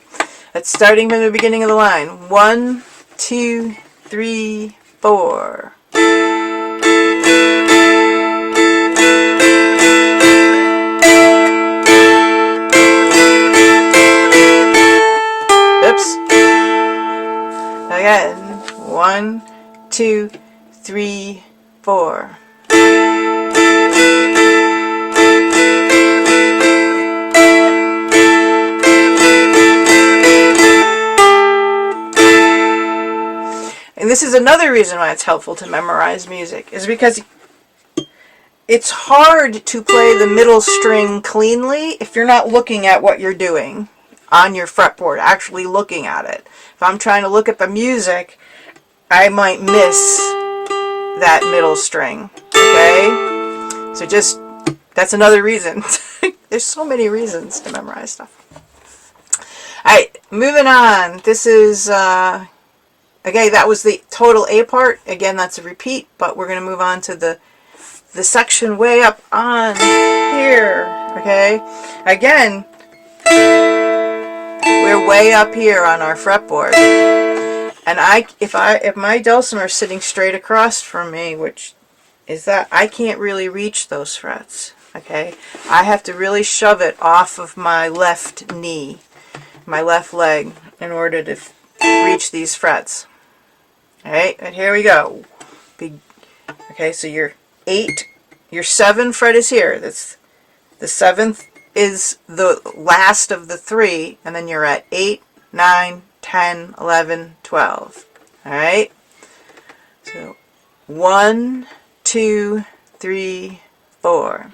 That's starting from the beginning of the line. 1, 2, 3, 4. Oops. Again. 1, 2, 3, 4. And this is another reason why it's helpful to memorize music, is because it's hard to play the middle string cleanly if you're not looking at what you're doing on your fretboard, actually looking at it. If I'm trying to look at the music, I might miss that middle string, okay? So just, that's another reason. There's so many reasons to memorize stuff. Alright, moving on. This is, okay, that was the total A part. Again, that's a repeat, but we're going to move on to the section way up on here, okay? Again, we're way up here on our fretboard. And if my dulcimer is sitting straight across from me, which is that, I can't really reach those frets, okay? I have to really shove it off of my left knee, my left leg, in order to reach these frets. Alright, and here we go. Okay, so your 7 fret is here. That's the 7th is the last of the 3, and then you're at 8, 9, 10, 11, 12. Alright? So 1, 2, 3, 4.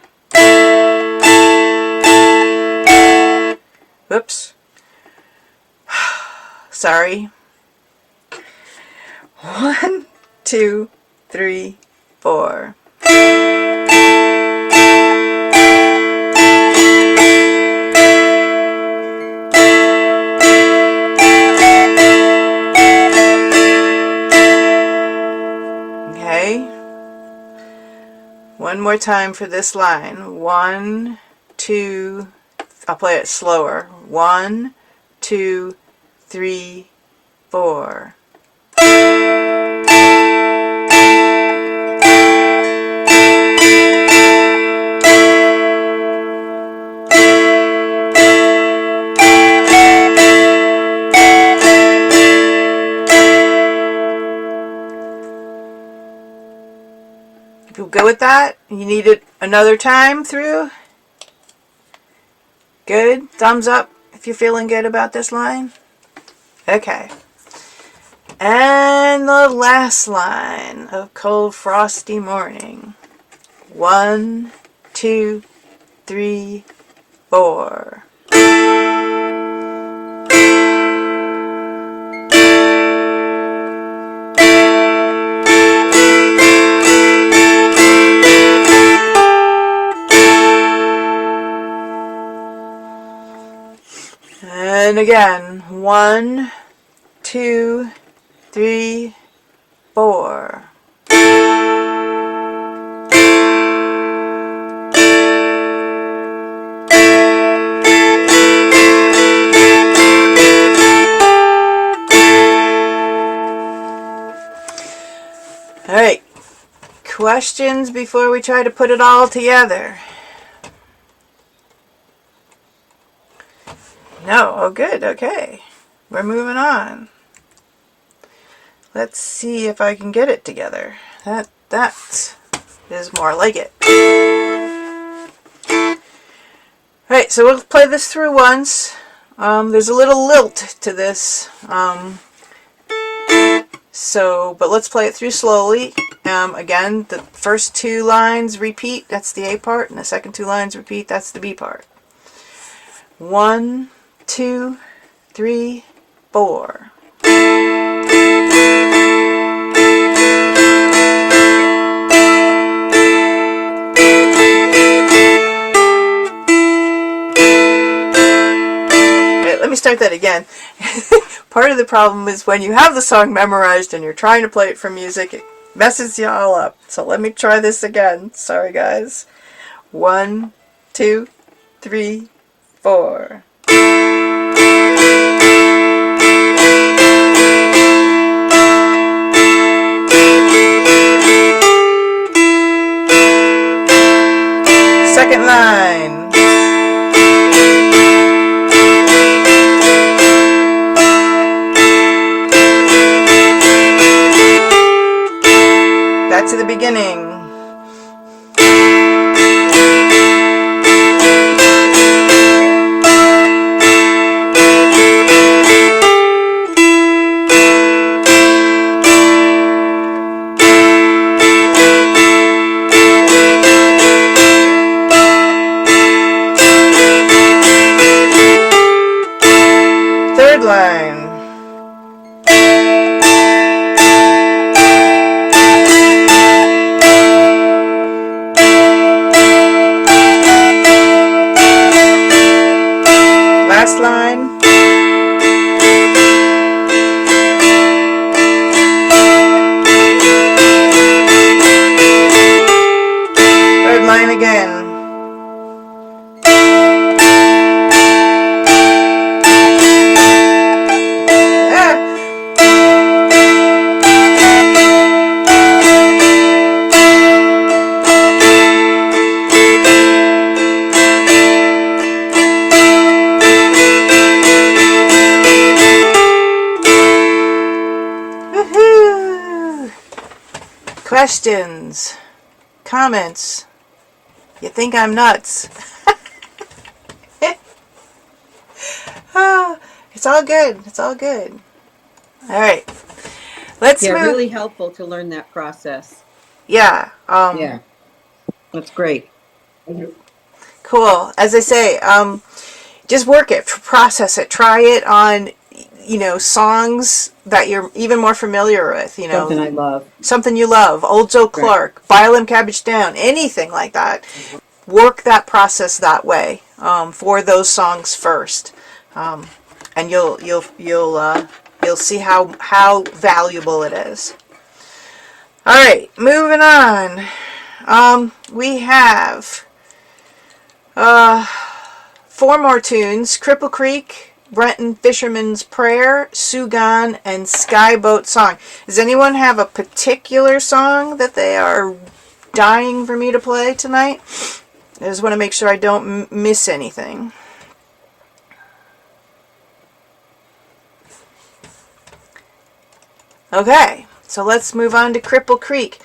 Whoops. Sorry. 1, 2, 3, 4. Okay. One more time for this line. 1, 2, I'll play it slower. 1, 2, 3, 4. You go with that? You need it another time through? Good? Thumbs up if you're feeling good about this line? Okay. And the last line of Cold Frosty Morning. 1, 2, 3, 4. And again, 1, 2, 3, 4. All right, questions before we try to put it all together? No, oh good, okay. We're moving on. Let's see if I can get it together. That is more like it. Alright, so we'll play this through once. There's a little lilt to this. But let's play it through slowly. Again, the first 2 lines repeat, that's the A part, and the second 2 lines repeat, that's the B part. 1, 2, 3, 4. Let me start that again. Part of the problem is when you have the song memorized and you're trying to play it for music, it messes you all up. So let me try this again. Sorry, guys. 1, 2, 3, 4. Second line. Back to the beginning. Third line. Last line. Third line again. Questions? Comments? You think I'm nuts? Oh, it's all good. It's all good. All right. Let's move. Really helpful to learn that process. Yeah. Yeah. That's great. Cool. As I say, just work it, process it, try it on, songs that you're even more familiar with, Something I love. Something you love, Old Joe Clark, Violin Cabbage Down, anything like that. Work that process that way, for those songs first, and you'll see how valuable it is. All right, moving on. we have 4 more tunes: Cripple Creek, Brenton, Fisherman's Prayer, Suo Gan, and Skyboat Song. Does anyone have a particular song that they are dying for me to play tonight? I just want to make sure I don't miss anything. Okay, so let's move on to Cripple Creek.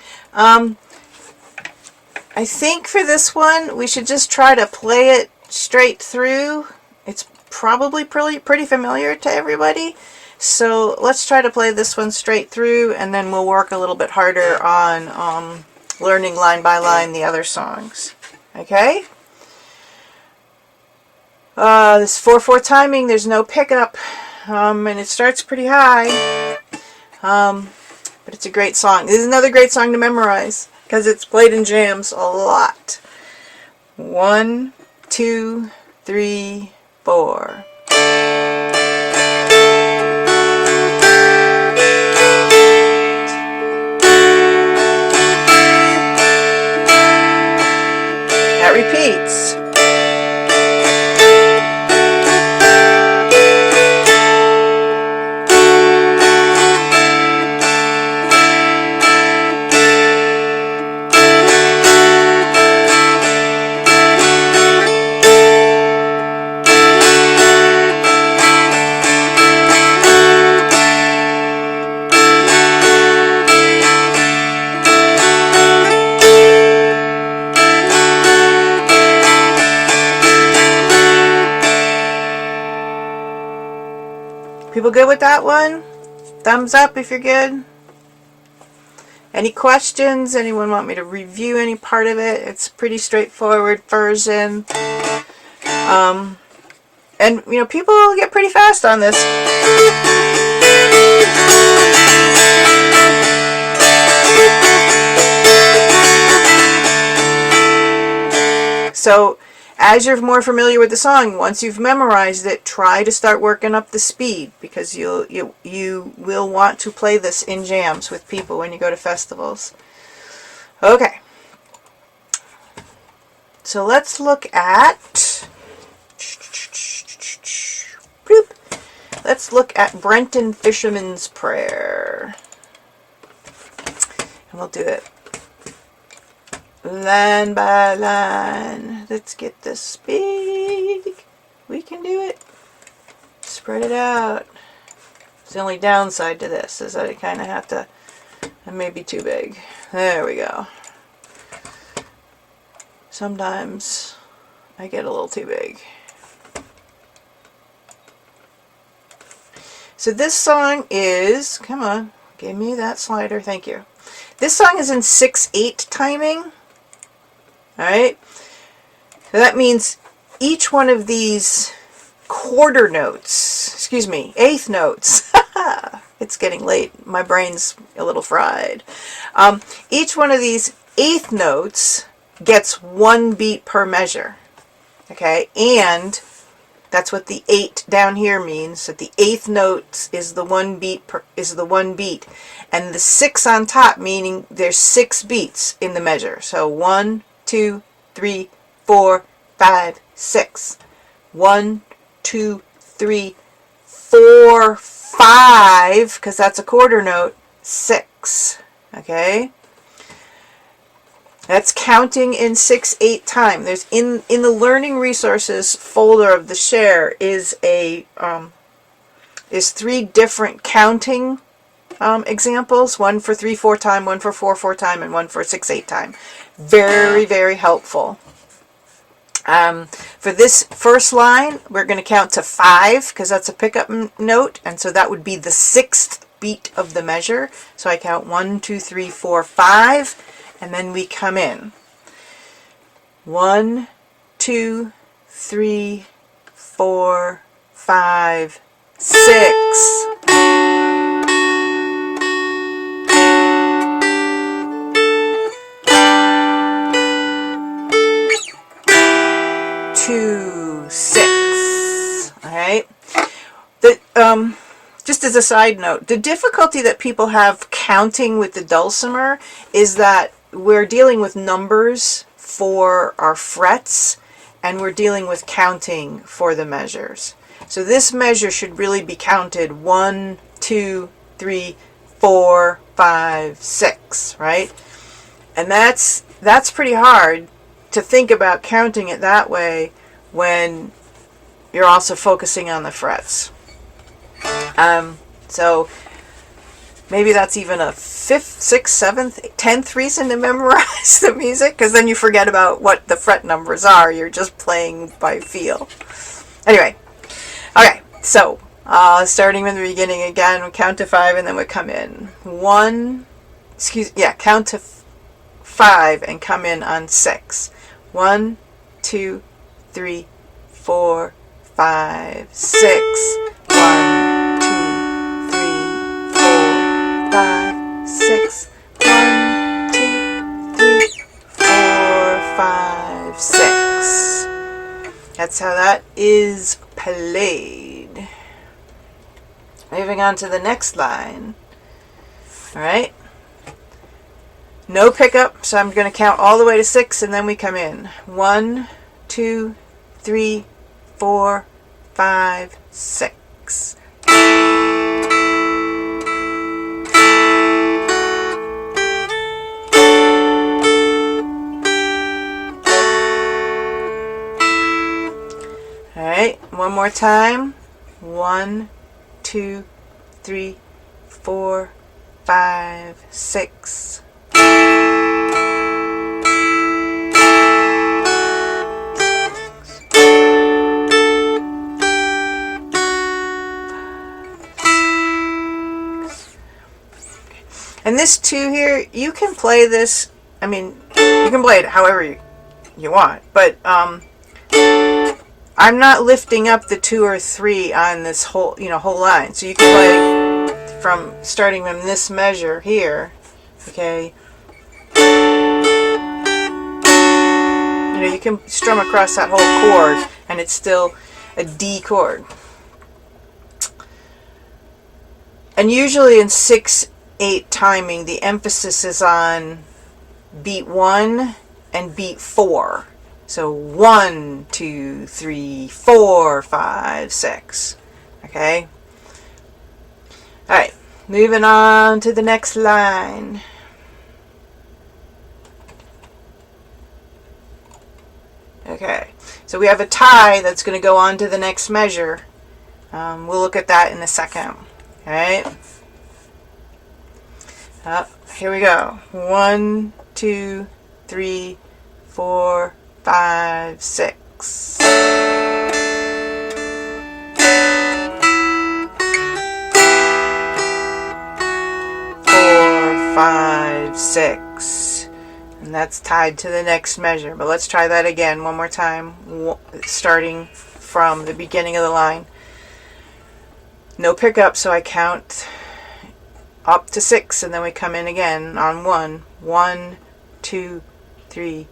I think for this one, we should just try to play it straight through. It's probably pretty familiar to everybody. So let's try to play this one straight through, and then we'll work a little bit harder on learning line by line the other songs. Okay? This 4/4 timing, there's no pickup, and it starts pretty high. But it's a great song. This is another great song to memorize because it's played in jams a lot. 1, 2, 3, 4. That repeats. People good with that one? Thumbs up if you're good. Any questions? Anyone want me to review any part of it? It's a pretty straightforward version. And, you know, people get pretty fast on this. So, as you're more familiar with the song, once you've memorized it, try to start working up the speed, because you will want to play this in jams with people when you go to festivals. Okay. So let's look at Brenton Fisherman's Prayer. And we'll do it line by line. Let's get this big. We can do it. Spread it out. It's the only downside to this is that I kind of have to, it may be too big. There we go. Sometimes I get a little too big. So this song is, come on, give me that slider, thank you. This song is in 6/8 timing. Alright, so that means each one of these quarter notes, eighth notes, it's getting late, my brain's a little fried. Each one of these eighth notes gets 1 beat per measure, okay, and that's what the 8 down here means, that the eighth note is the 1 beat, and the 6 on top meaning there's 6 beats in the measure, so 1, 2, 3, 4, 5, 6. 1, 2, 3, 4, 5, because that's a quarter note, 6. Okay? That's counting in 6/8 time. There's in the learning resources folder of the share is a is 3 different counting examples, one for 3/4 time, one for 4/4 time, and one for 6/8 time. Very, very helpful. For this first line, we're going to count to 5 because that's a pickup note, and so that would be the 6th beat of the measure. So I count 1, 2, 3, 4, 5, and then we come in. 1, 2, 3, 4, 5, 6. 2, 6. Alright. Just as a side note, the difficulty that people have counting with the dulcimer is that we're dealing with numbers for our frets, and we're dealing with counting for the measures. So this measure should really be counted 1, 2, 3, 4, 5, 6, right? And that's pretty hard to think about counting it that way when you're also focusing on the frets. So maybe that's even a 5th, 6th, 7th, 10th reason to memorize the music, because then you forget about what the fret numbers are. You're just playing by feel. Anyway, okay, so starting from the beginning again, we count to 5 and then we come in. Count to 5 and come in on 6. 1, 2, 3, 4, 5, 6. 1, 2, 3, 4, 5, 6. 1, 2, 3, 4, 5, 6. That's how that is played. Moving on to the next line. Alright. No pickup, so I'm going to count all the way to 6 and then we come in. 1, 2, 3, 4, 5, 6. Alright, one more time. 1, 2, 3, 4, 5, 6. And this 2 here, you can play this, I mean, you can play it however you want, but I'm not lifting up the 2 or 3 on this whole line. So you can play from starting from this measure here, okay? You can strum across that whole chord and it's still a D chord. And usually in 6/8 timing, the emphasis is on beat 1 and beat 4. So 1, 2, 3, 4, 5, 6. Okay? Alright, moving on to the next line. Okay, so we have a tie that's going to go on to the next measure. We'll look at that in a second. Alright? Here we go. 1, 2, 3, 4, 5, 6. 4, 5, 6. And that's tied to the next measure. But let's try that again one more time, starting from the beginning of the line. No pickup, so I count up to 6 and then we come in again on 1. 1, 2, 3,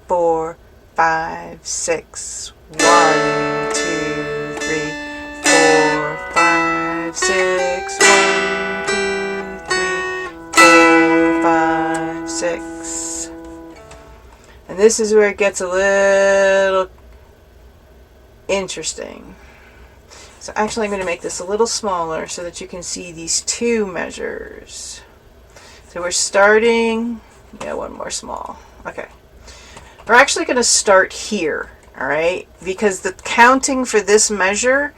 4, 5, 6. 1, 2, 3, 4, 5, 6. 1, 2, 3, 4, 5, 6. And this is where it gets a little interesting. So actually I'm going to make this a little smaller so that you can see these 2 measures. So we're starting, one more small. Okay. We're actually going to start here, alright? Because the counting for this measure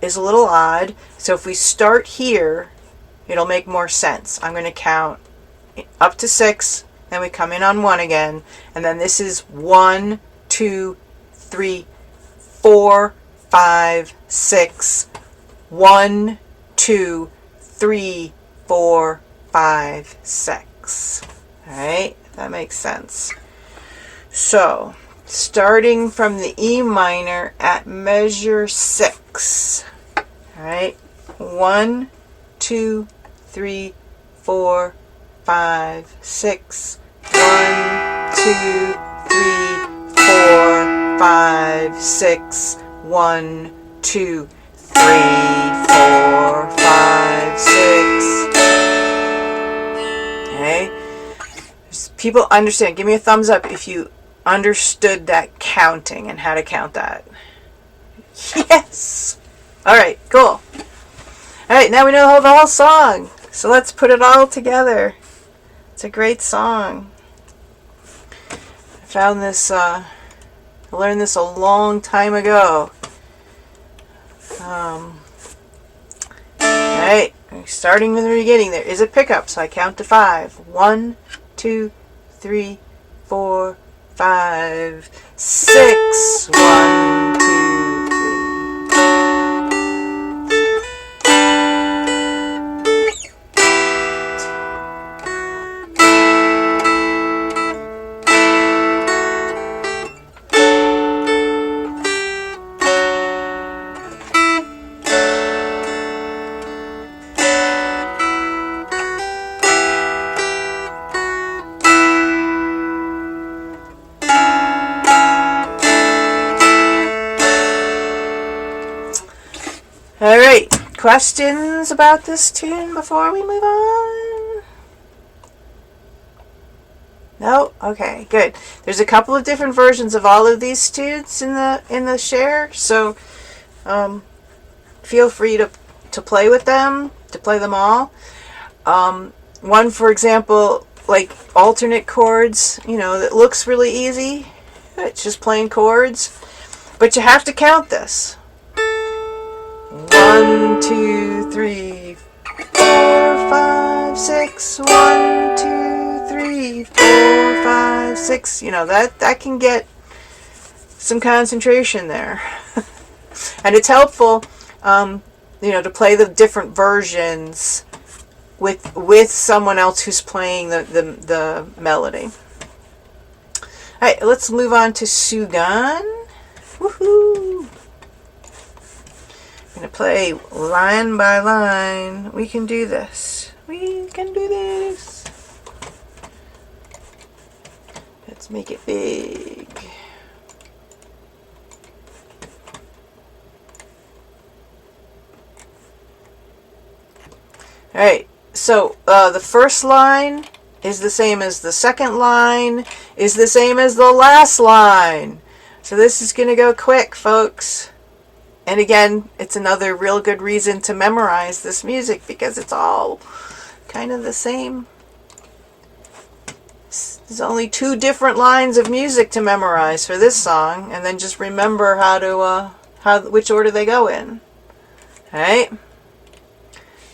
is a little odd. So if we start here, it'll make more sense. I'm going to count up to 6, then we come in on 1 again, and then this is 1, 2, 3, 4, 5, 6. 1, 2, 3, 4, 5, 6. Alright, that makes sense. So, starting from the E minor at measure 6. Alright, 1, 2, 3, 4, 5, 6. 1, 2, 3, 4, 5, 6. 1, 2, 3, 4, 5, 6. Okay. People understand. Give me a thumbs up if you understood that counting and how to count that. Yes! Alright, cool. Alright, now we know the whole song. So let's put it all together. It's a great song. I found this, I learned this a long time ago. Alright, starting from the beginning, there is a pickup, so I count to 5. 1, 2, 3, 4, 5, 6. 1, 2, 3. Alright, questions about this tune before we move on? No? Okay, good. There's a couple of different versions of all of these tunes in the share, so feel free to play with them, to play them all. One, for example, like alternate chords, that looks really easy. It's just playing chords, but you have to count this. 1, 2, 3, 4, 5, 6. 1, 2, 3, 4, 5, 6. That can get some concentration there. And it's helpful, to play the different versions with someone else who's playing the melody. Alright, let's move on to Suo Gan. Woohoo! I'm going to play line by line. We can do this. We can do this. Let's make it big. Alright, so the first line is the same as the second line, is the same as the last line. So this is going to go quick, folks. And again, it's another real good reason to memorize this music because it's all kind of the same. There's only 2 different lines of music to memorize for this song, and then just remember which order they go in. Alright?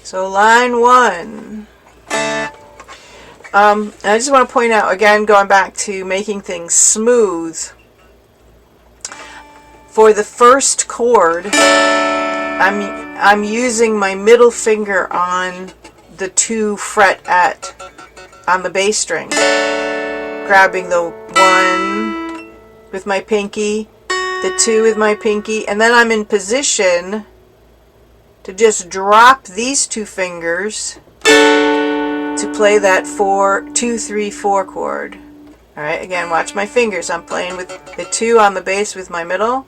So line 1. I just want to point out, again, going back to making things smooth. For the first chord, I'm using my middle finger on the 2 fret on the bass string, grabbing the 1 with my pinky, the 2 with my pinky, and then I'm in position to just drop these 2 fingers to play that 2, 3, 4 chord. Alright, again, watch my fingers. I'm playing with the 2 on the bass with my middle.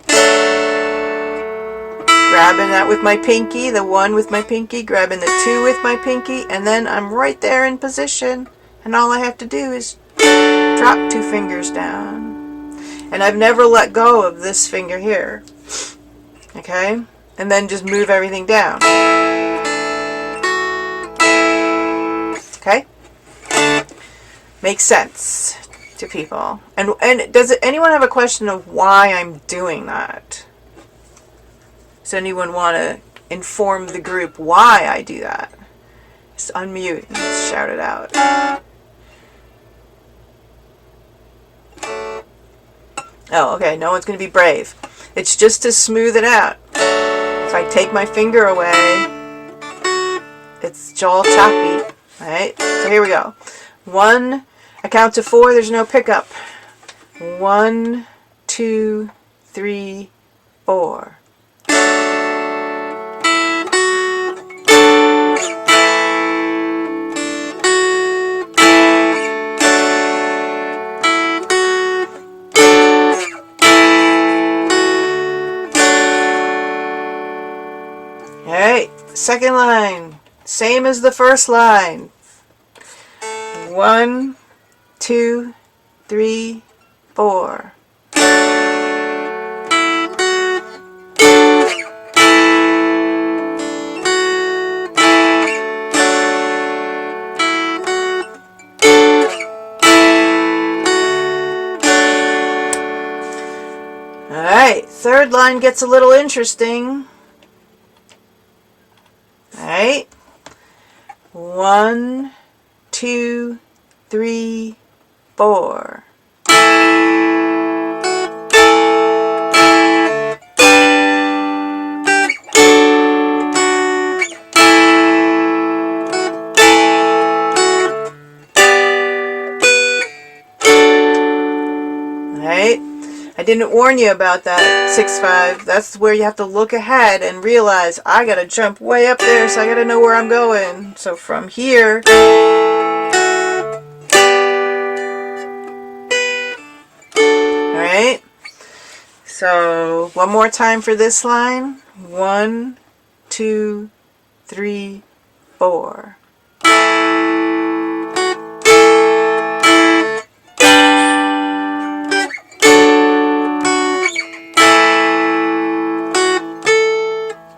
Grabbing that with my pinky, the 1 with my pinky, grabbing the 2 with my pinky, and then I'm right there in position. And all I have to do is drop 2 fingers down. And I've never let go of this finger here. Okay? And then just move everything down. Okay? Makes sense to people. And does anyone have a question of why I'm doing that? Does anyone want to inform the group why I do that? Just unmute and just shout it out. Oh, okay. No one's going to be brave. It's just to smooth it out. If I take my finger away, it's all choppy. Alright? So here we go. 1, I count to 4, there's no pickup. 1, 2, 3, 4. Alright, second line. Same as the first line. 1, 2, 3, 4. Alright, third line gets a little interesting. Alright. 1, 2, 3, 4. Alright. I didn't warn you about that 6-5. That's where you have to look ahead and realize I gotta jump way up there, so I gotta know where I'm going. So from here, alright. So one more time for this line. 1, 2, 3, 4.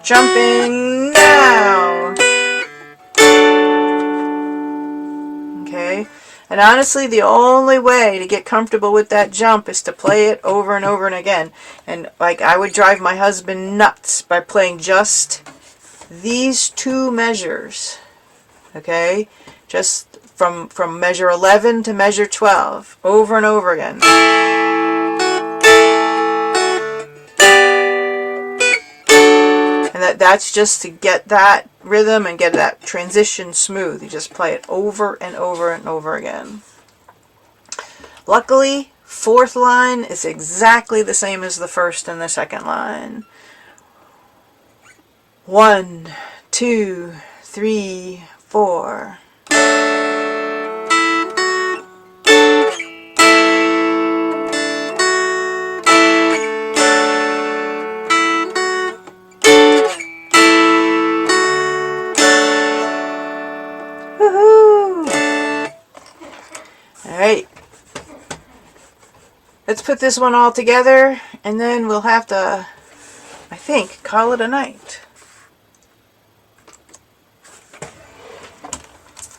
Jumping now. Okay. And honestly, the only way to get comfortable with that jump is to play it over and over and again. And like I would drive my husband nuts by playing just these 2 measures. Okay? Just from measure 11 to measure 12 over and over again. And that's just to get that rhythm and get that transition smooth. You just play it over and over and over again. Luckily, fourth line is exactly the same as the first and the second line. 1, 2, 3, 4. Alright, let's put this one all together and then we'll have to, I think, call it a night.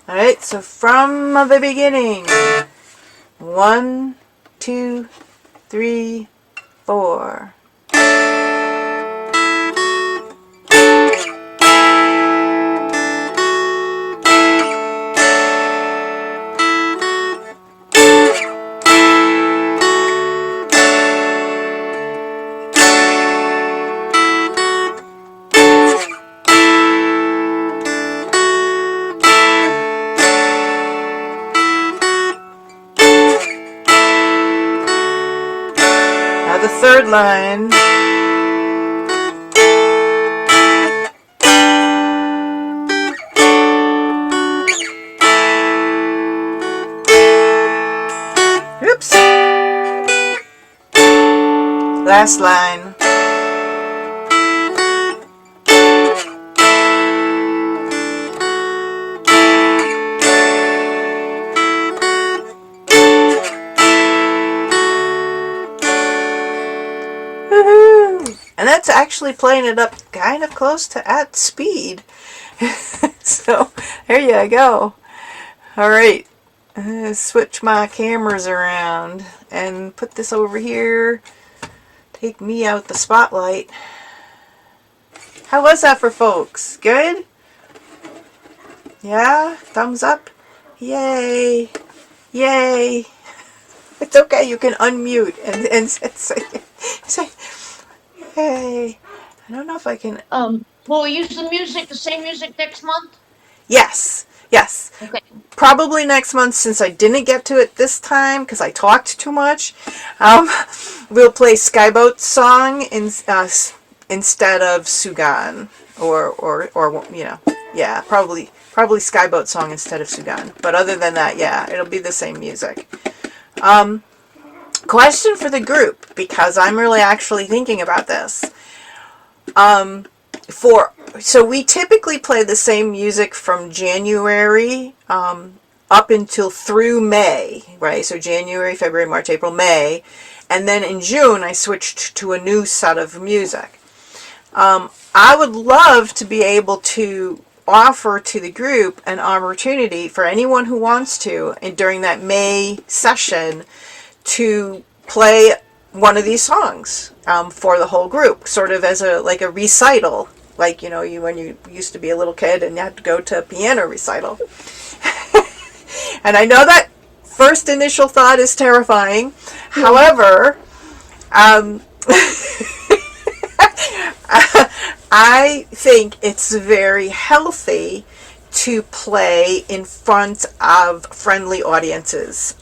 Alright, so from the beginning. 1, 2, 3, 4. The third line. Oops. Last line. And that's actually playing it up kind of close to at speed. So, there you go. Alright, switch my cameras around and put this over here. Take me out the spotlight. How was that for folks? Good? Yeah? Thumbs up? Yay! Yay! It's okay, you can unmute and say hey. I don't know if I can. Will we use the same music next month? Yes. Okay. Probably next month, since I didn't get to it this time because I talked too much. We'll play Skyboat's song instead of Suo Gan, or you know, yeah, probably Skyboat's song instead of Suo Gan. But other than that, yeah, it'll be the same music. Question for the group, because I'm really actually thinking about this. So we typically play the same music from January up until through May, right? So January, February, March, April, May. And then in June, I switched to a new set of music. I would love to be able to offer to the group an opportunity for anyone who wants to, and during that May session, to play one of these songs for the whole group, sort of as a recital, like you when you used to be a little kid and you had to go to a piano recital. And I know that first initial thought is terrifying. However, I think it's very healthy to play in front of friendly audiences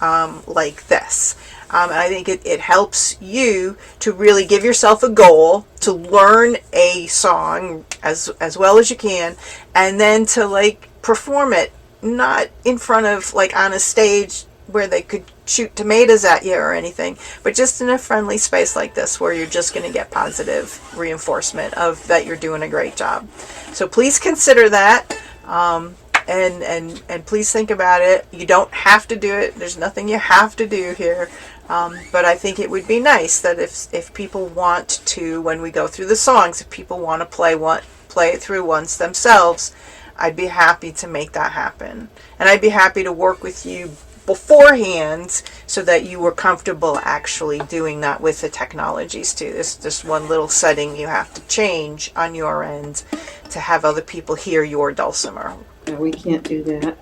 like this. And I think it helps you to really give yourself a goal to learn a song as well as you can, and then to perform it, not in front of on a stage where they could shoot tomatoes at you or anything, but just in a friendly space like this where you're just going to get positive reinforcement of that you're doing a great job. So please consider that, and please think about it. You don't have to do it. There's nothing you have to do here. But I think it would be nice that if people want to, when we go through the songs, if people want to play it through once themselves, I'd be happy to make that happen. And I'd be happy to work with you beforehand so that you were comfortable actually doing that with the technologies too. There's just one little setting you have to change on your end to have other people hear your dulcimer. No, we can't do that.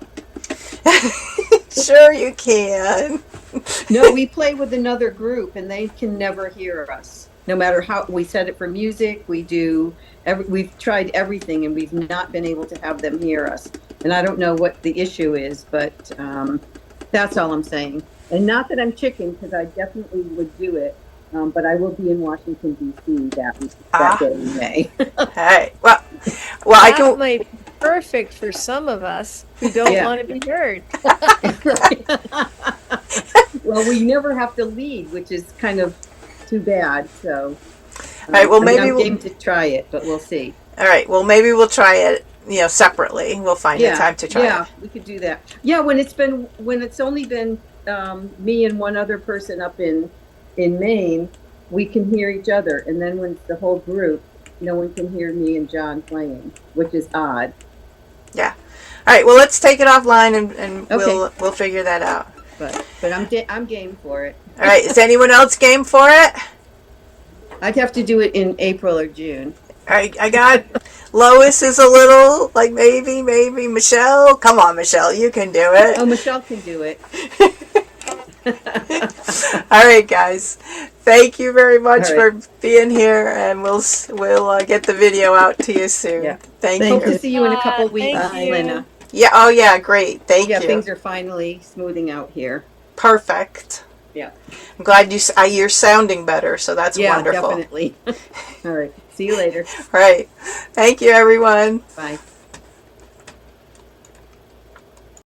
Sure you can. No, we play with another group and they can never hear us. No matter how we set it for music, we've tried everything and we've not been able to have them hear us. And I don't know what the issue is, but that's all I'm saying. And not that I'm chicken, because I definitely would do it. But I will be in Washington, D.C. that day in May. Hey, well, I can. That might be perfect for some of us who don't want to be heard. Well, we never have to lead, which is kind of too bad. So, all right. Well, maybe I'm game to try it, but we'll see. All right. Well, maybe we'll try it. Separately. We'll find a time to try it. Yeah, we could do that. Yeah, when it's only been me and one other person up in Maine, we can hear each other, and then when it's the whole group, no one can hear me and John playing, which is odd. Yeah. All right. Well, let's take it offline and we'll figure that out. But I'm game for it. All right. Is anyone else game for it? I'd have to do it in April or June. All right. I got Lois is a little maybe Michelle. Come on, Michelle, you can do it. Oh, Michelle can do it. All right, guys. Thank you very much for being here, and we'll get the video out to you soon. Yeah. Thank you. Hope to see you in a couple of weeks, Thank you. Lena. Yeah. Oh, yeah. Great. Thank you. Yeah, things are finally smoothing out here. Perfect. Yeah. I'm glad you're sounding better, so that's wonderful. Yeah, definitely. All right. See you later. All right. Thank you, everyone. Bye.